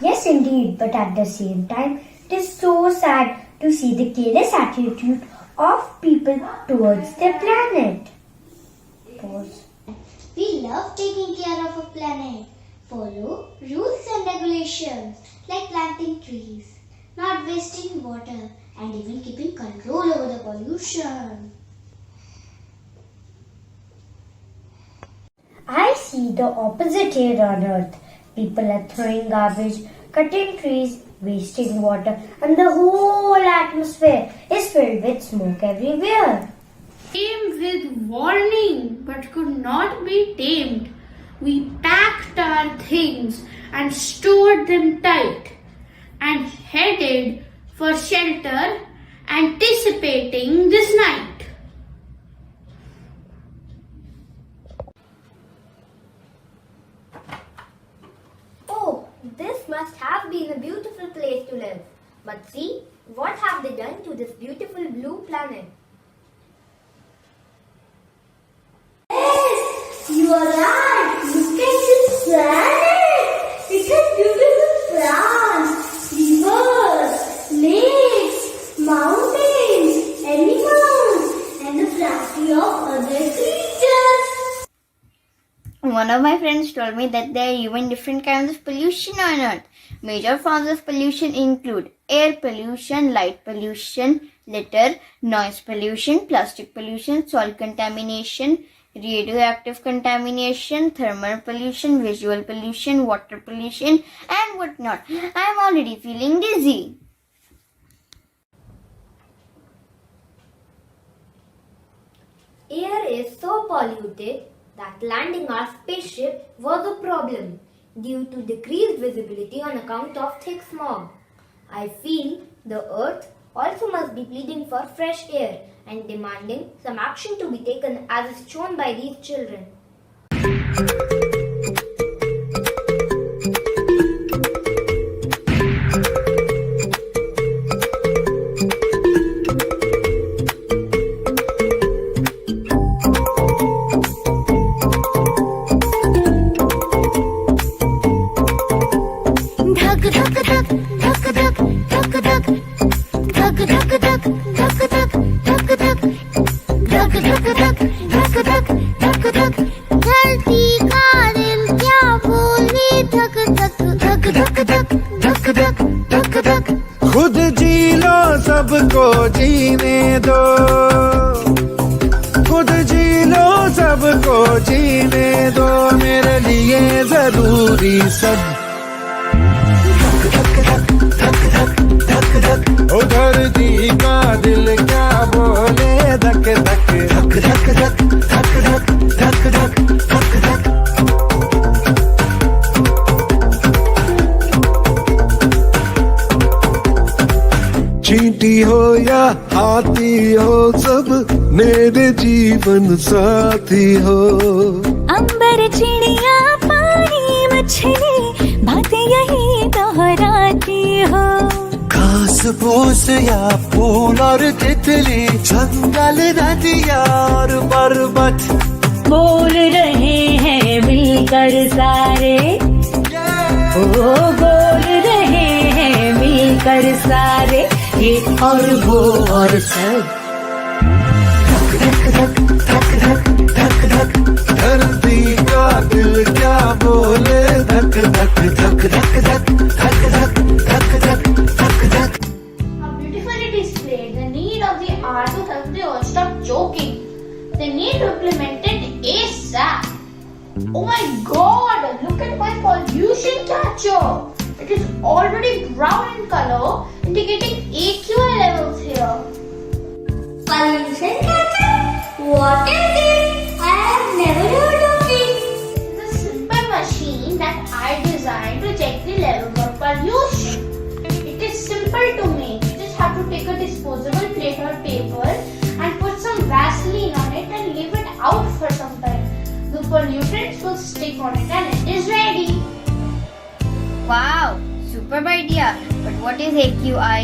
Yes, indeed, but at the same time, it is so sad to see the careless attitude of people towards their planet. Pause. We love taking care of a planet. Follow rules and regulations like planting trees, not wasting water, and even keeping control over the pollution. I see the opposite here on Earth. People are throwing garbage, cutting trees, wasting water, and the whole atmosphere is filled with smoke everywhere. Came with warning but could not be tamed. We packed our things and stored them tight and headed for shelter, anticipating this night. Oh, this must have been a beautiful place to live. But see, what have they done to this beautiful blue planet? Yes, you are right. Look at this planet. It has beautiful plants, rivers, lakes, mountains, animals, and a variety of other creatures. One of my friends told me that there are even different kinds of pollution on Earth. Major forms of pollution include air pollution, light pollution, litter, noise pollution, plastic pollution, soil contamination, radioactive contamination, thermal pollution, visual pollution, water pollution, and whatnot. I'm already feeling dizzy. Air is so polluted that landing our spaceship was a problem due to decreased visibility on account of thick smog. I feel the Earth also must be pleading for fresh air and demanding some action to be taken as is shown by these children. खुद जी लो सबको जीने दो, खुद जी लो सबको जीने दो, मेरे लिए जरूरी सब ओ धरती का दिल क्या बोले धक धक धक धक धक धक धक धक धक धक। चींटी हो या हाथी हो सब मेरे जीवन साथी हो। अंबर चिड़िया पानी मछली बातें यही दोहराती हो। घास फूस या फूल और तितली, जंगल नदियाँ और पर्वत बोल रहे हैं मिलकर सारे, ओ बोल रहे हैं मिलकर सारे, ये और वो और सब। धरती का दिल क्या बोले धक धक धक धक धक धक धक धक धक धक धक। How beautifully displayed the need of the hour to help the earth stop choking. They need to implement it ASAP. Oh my god, look at my pollution catcher. It is already brown in color, indicating AQI levels here. Pollution catcher? What is it? I have never heard of it. It's a simple machine that I designed to check the levels of pollution. It is simple to make. You just have to take a disposable plate or paper and put some Vaseline on it and leave it out for some time. The pollutants will stick on it and it is ready. Wow, superb idea. But what is AQI?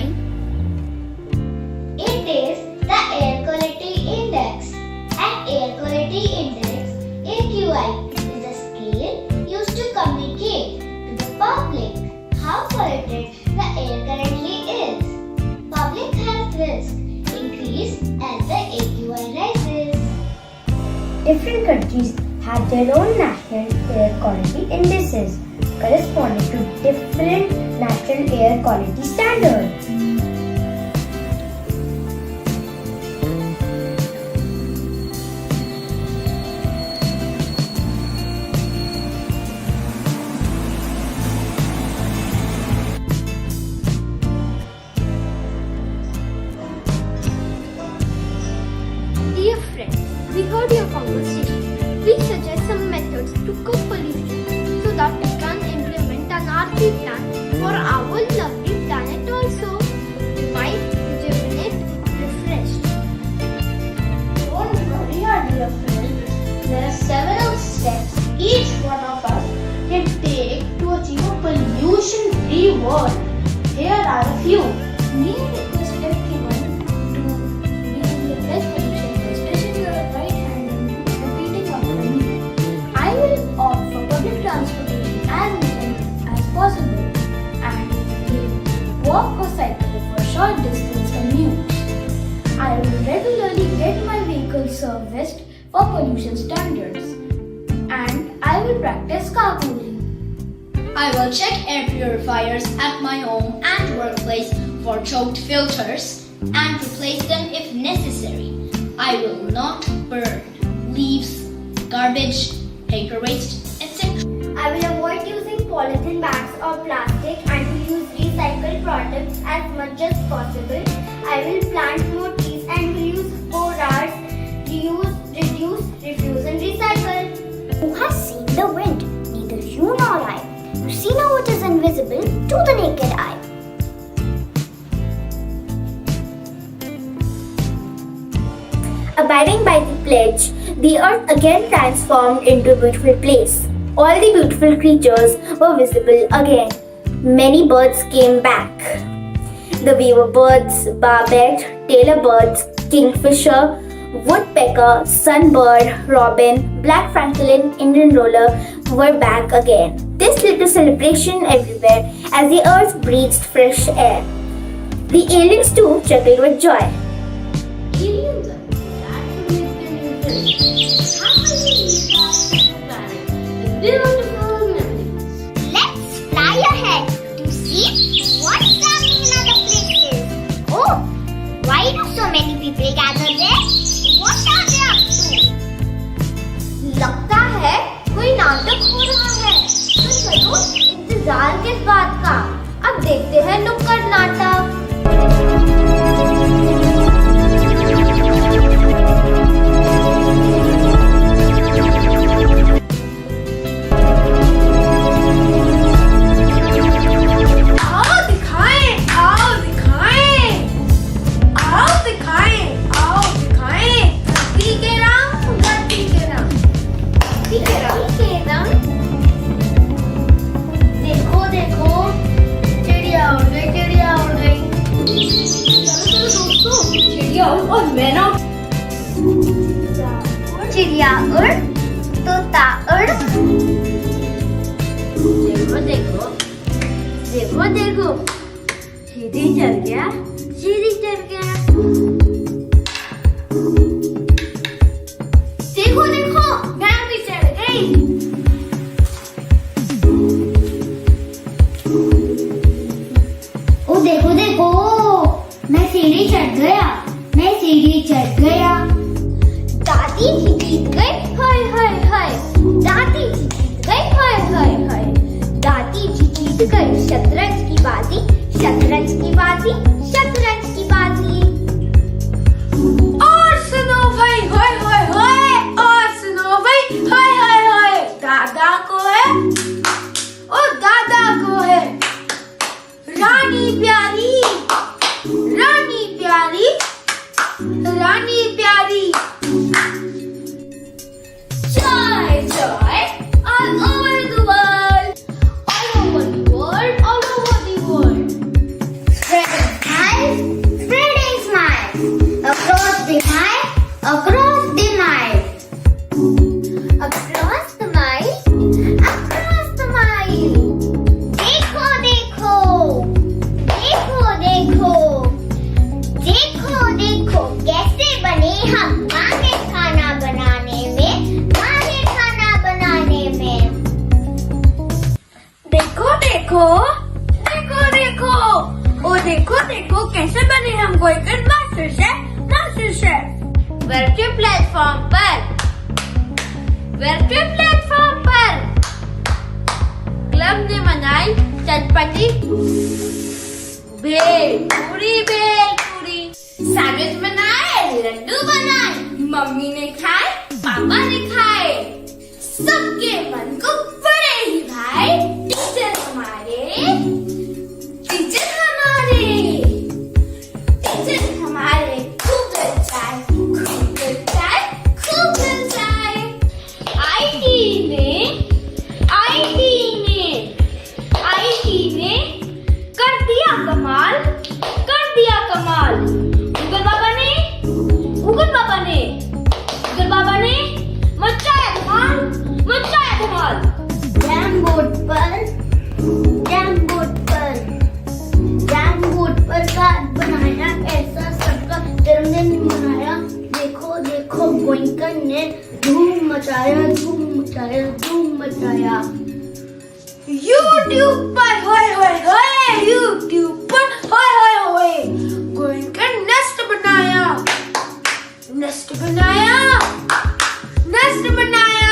It is the air quality index. An air quality index, AQI, is a scale used to communicate to the public how polluted the air currently is. Public health risks increase as the AQI rises. Different countries have their own national air quality indices corresponding to different natural air quality standards. Dear friends, we heard your conversation. Please suggest some methods to curb pollution so that we can implement an RP plan for our lovely planet also. Revived, rejuvenate, refreshed. Don't worry, our dear friends. There are several steps each one of us can take to achieve a pollution-free world. Here are a few. May I request everyone to use the best pollution first, pressing your right hand and repeating after me. I will opt for public transportation as much as possible and will walk or cycle for short distance commutes. I will regularly get my vehicle serviced for pollution standards and I will practice carpooling. I will check air purifiers at my home and workplace for choked filters and replace them if necessary. I will not burn leaves, garbage, paper waste, etc. I will avoid using polythene bags or plastic and will use recycled products as much as possible. I will plant more trees and will use 4 R's: reuse, reduce, refuse and recycle. Who has seen the wind? Neither you nor I. You see now what is invisible to the naked eye. Abiding by the pledge, the earth again transformed into a beautiful place. All the beautiful creatures were visible again. Many birds came back. The weaver birds, barbet, tailor birds, kingfisher, woodpecker, sunbird, robin, black francolin, Indian roller were back again. This lit a celebration everywhere as the earth breathed fresh air. The aliens too chuckled with joy. Aliens are beautiful memories. Let's fly ahead to see what's happening in other places. Oh, why do so many people gather there? What are they up to? लगता है कोई नाटक हो रहा है। तो चलो इंतजार किस बात का, अब देखते हैं नुक्कड़ नाटक। देखो देखो चिड़िया उड़ गई, चिड़िया उड़ गई। चलो चलो दोस्तों, चिड़िया उड़ और मैं ना चिड़िया उड़, तोता उड़। देखो देखो देखो देखो, सीधी चढ़ गया, सीधी चढ़ गया। देखो देखो मैं भी चढ़ गई। ओ देखो देखो, मैं सीढ़ी चढ़ गया, मैं सीढ़ी चढ़ गया। दादी जी जीत गई, हाय हाय हाय। दादी जी जीत गई, हाय हाय हाय। दादी जी जीत गई शतरंज की बाजी, शतरंज की बाजी, शतरंज की बाजी। और सुनो भाई, हाय हाय हाय। और सुनो भाई, हाय हाय हाय। दादा को है, ओ दादा को है रानी प्यारी, रानी प्यारी, रानी प्यारी। Joy, joy, all over the world, all over the world, all over the world. Spreading smiles, spreading smiles. Across the mile, across the mile. Across the mile, across the mile. देखो देखो, देखो देखो, देखो देखो कैसे बने हम माहिर खाना बनाने में, माहिर खाना बनाने में। देखो देखो, देखो देखो, ओ देखो देखो कैसे बने हम Goenka master chef, master chef. Virtual platform पर, वर्चुअल प्लेटफॉर्म पर क्लब ने मनाई चटपटी भेलपूरी, भेलपूरी। सैंडविच बनाए, लड्डू बनाए, मम्मी ने खाए, पापा ने खाए। सबके मन को बड़े ही भाई। टीचर हमारे, टीचर हमारे, टीचर हमारे खूब नचाए, खूब नचाए, खूब नचाए। आईटी ने कर दिया कमाल, कर दिया कमाल। गूगल बाबा ने, गूगल बाबा ने, गूगल बाबा ने मचाया धमाल, मचाया धमाल। जैम बोर्ड पर, जैम बोर्ड पर, जैम बोर्ड पर कार्ड बनाया, ऐसा सबका जन्मदिन मनाया। देखो देखो गोएंका ने धूम मचाया, धूम मचाया, धूम मचाया। YouTube पर हाय हाय हाय, YouTube पर हाय हाय हाय। गोएंका नेस्ट बनाया, नेस्ट बनाया, नेस्ट बनाया।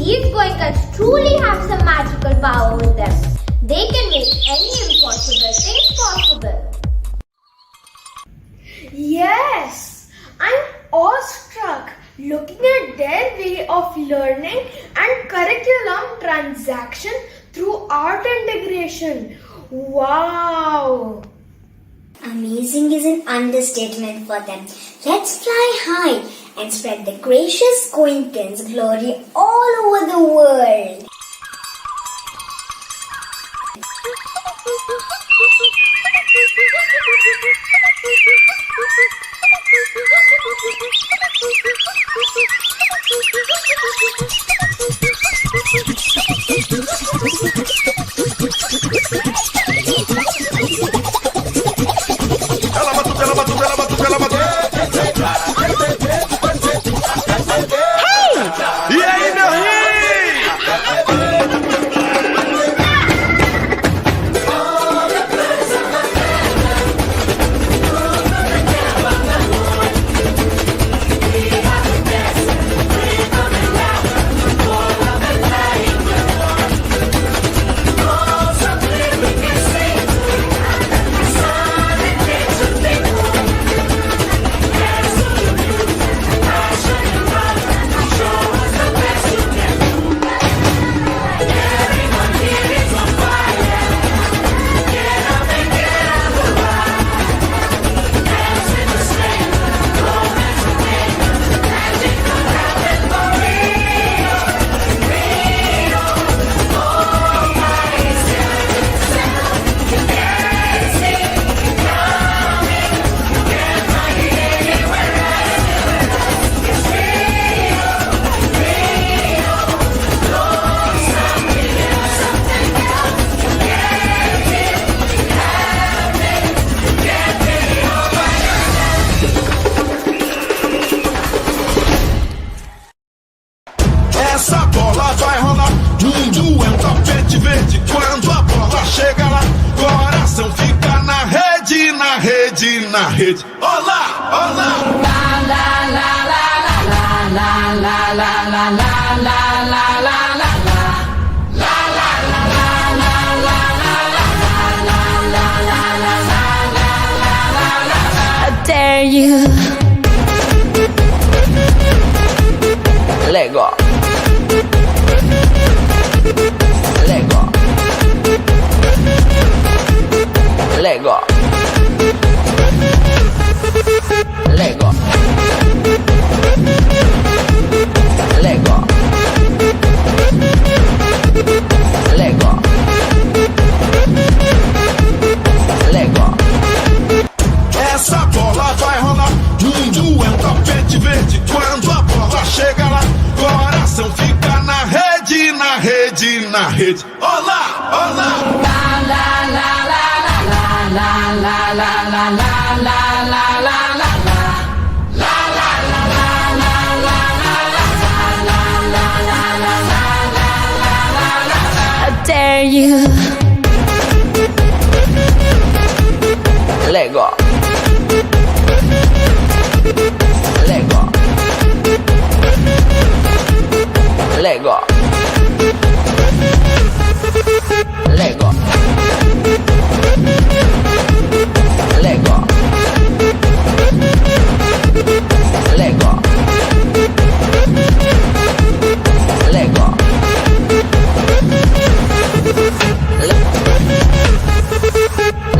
These Goenkas truly have some magical power with them. They can make any impossible thing possible. Yes, I'm awestruck looking at their way of learning and curriculum transaction through art integration. Wow! Amazing is an understatement for them. Let's fly high and spread the gracious Goenka's glory all over the world. Essa bola vai rolar, mundo é um tapete verde. Quando a bola chega lá, coração fica na rede, na rede, na rede. Olá, olá. La la la la la la la la la la la la la la. I dare you. Lego. Lego. Lego. Lego. Lego. Lego. Lego. Essa bola vai rolar, mundo é um tapete verde. Quando a bola chega lá, coração fica na rede, na rede, na rede. Olá, olá. La la la la la la la la la la la la la. I dare you. Lego. Lego. Lego. Lego. Lego. Lego. Lego.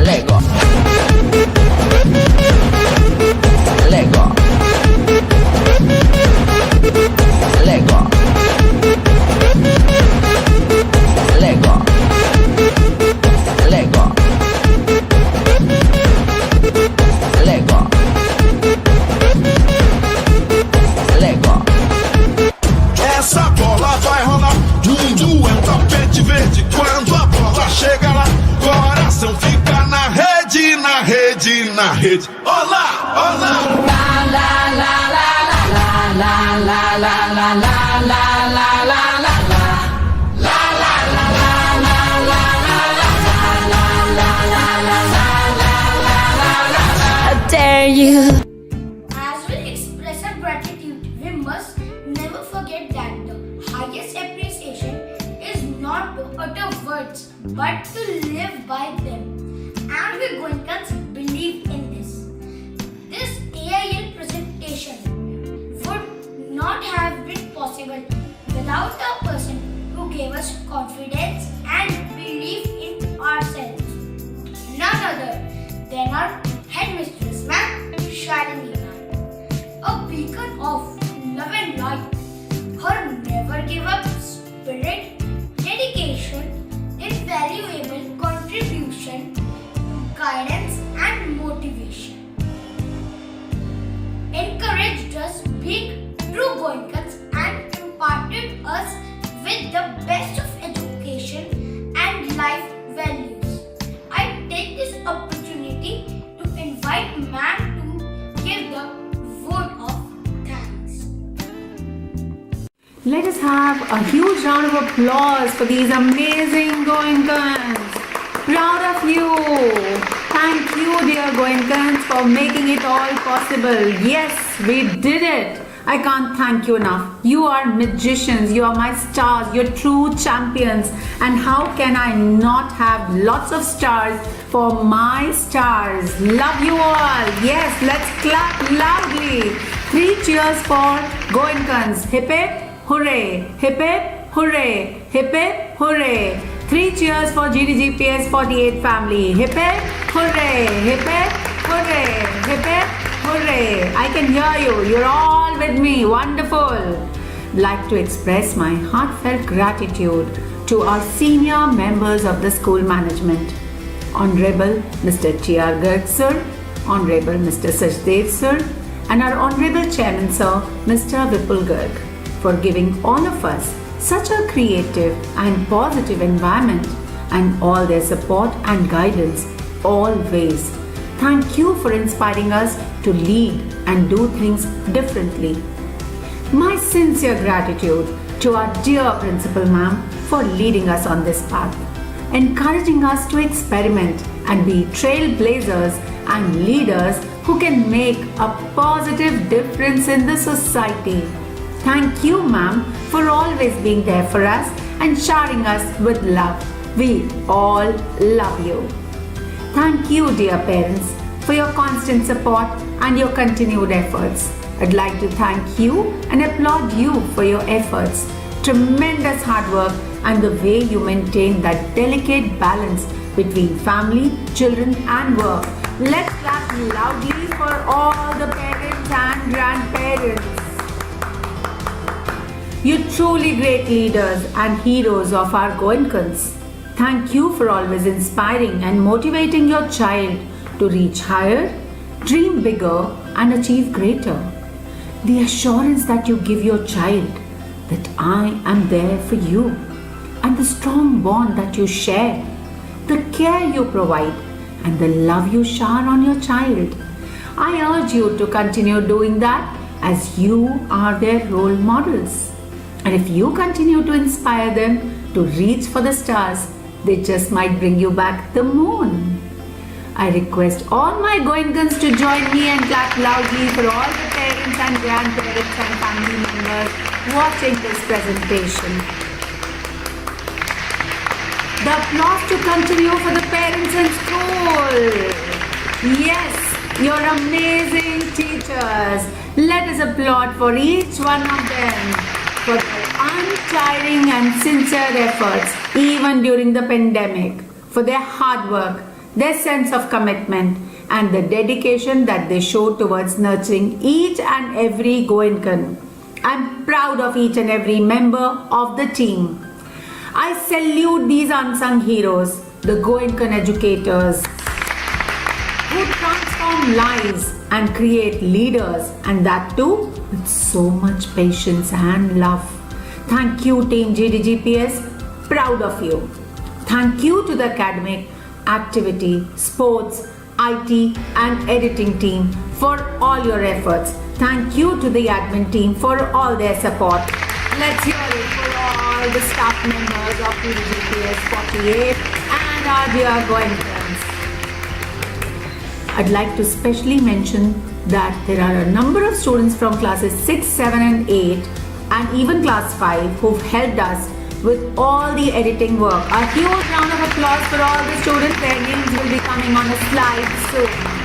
Lego. Lego. Lego. Lego. Lego. Lego. Lego. Essa bola vai rolar, mundo é um tapete verde. Quando a bola chega lá, coração fica na rede, na rede, na rede. Olá, olá. La la la la la la la la la la la la la. I dare you. As we express our gratitude, we must never forget that the highest appreciation mere words, but to live by them. And we Goenkans believe in this. This AIL presentation would not have been possible without a person who gave us confidence and belief in ourselves. None other than our headmistress, Ma'am Shalini ma'am. A beacon of love and light. Her never give up spirit, dedication, invaluable contribution, guidance and motivation encouraged us being true Goenkans and imparted us with the best of education and life values. I take this opportunity to invite Ma'am to give the vote of thanks. Let us have a huge round of applause for these amazing Goenkans. Proud of you. Thank you, dear Goenkans, for making it all possible. Yes, we did it. I can't thank you enough. You are magicians. You are my stars. You're true champions. And how can I not have lots of stars for my stars? Love you all. Yes, let's clap loudly. 3 cheers for Goenkans. Hip hip. Hooray! Hip hip! Hooray! Hip hip! Hooray! 3 cheers for GDGPS 48 family. Hip hip! Hooray! Hip hip! Hooray! Hip hip! Hooray! I can hear you. You're all with me. Wonderful. Like to express my heartfelt gratitude to our senior members of the school management. Honorable Mr. T.R. Garg sir, Honorable Mr. Sachdev sir, and our Honorable Chairman sir, Mr. Vipul Garg, for giving all of us such a creative and positive environment and all their support and guidance always. Thank you for inspiring us to lead and do things differently. My sincere gratitude to our dear Principal Ma'am for leading us on this path, encouraging us to experiment and be trailblazers and leaders who can make a positive difference in the society. Thank you, ma'am, for always being there for us and showering us with love. We all love you. Thank you, dear parents, for your constant support and your continued efforts. I'd like to thank you and applaud you for your efforts, tremendous hard work, and the way you maintain that delicate balance between family, children, and work. Let's clap loudly for all the parents and grandparents. You're truly great leaders and heroes of our Goenkans. Thank you for always inspiring and motivating your child to reach higher, dream bigger, and achieve greater. The assurance that you give your child that I am there for you, and the strong bond that you share, the care you provide, and the love you shower on your child. I urge you to continue doing that as you are their role models. And if you continue to inspire them to reach for the stars, they just might bring you back the moon. I request all my Goenkans to join me and clap loudly for all the parents and grandparents and family members watching this presentation. The applause to continue for the parents in school. Yes, you're amazing teachers. Let us applaud for each one of them for their untiring and sincere efforts, even during the pandemic, for their hard work, their sense of commitment, and the dedication that they show towards nurturing each and every Goenkan. I'm proud of each and every member of the team. I salute these unsung heroes, the Goenkan educators, who transform lives and create leaders, and that too with so much patience and love. Thank you, Team GDGPS. Proud of you. Thank you to the academic, activity, sports, IT and editing team for all your efforts. Thank you to the admin team for all their support. Let's hear it for all the staff members of GDGPS 48 and our dear Goenkans. I'd like to specially mention that there are a number of students from classes 6, 7 and 8 and even class 5 who've helped us with all the editing work. A huge round of applause for all the students. Their names will be coming on a slide soon.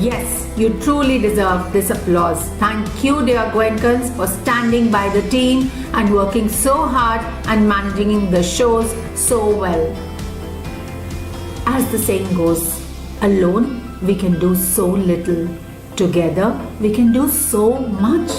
Yes, you truly deserve this applause. Thank you, dear GOENKAs, for standing by the team and working so hard and managing the shows so well. As the saying goes, alone we can do so little. Together we can do so much.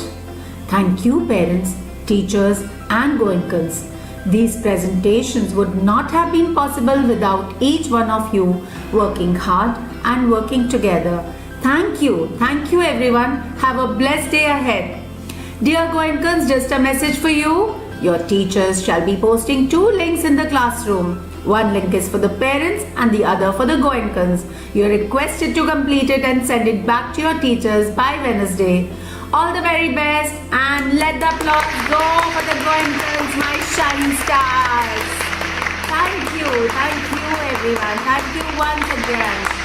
Thank you, parents, teachers, and GOENKAs. These presentations would not have been possible without each one of you working hard and working together. Thank you everyone. Have a blessed day ahead. Dear GOENKAs, just a message for you. Your teachers shall be posting 2 links in the classroom. One link is for the parents and the other for the GOENKAs. You are requested to complete it and send it back to your teachers by Wednesday. All the very best and let the applause go for the GOENKAs, my shining stars. Thank you everyone. Thank you once again.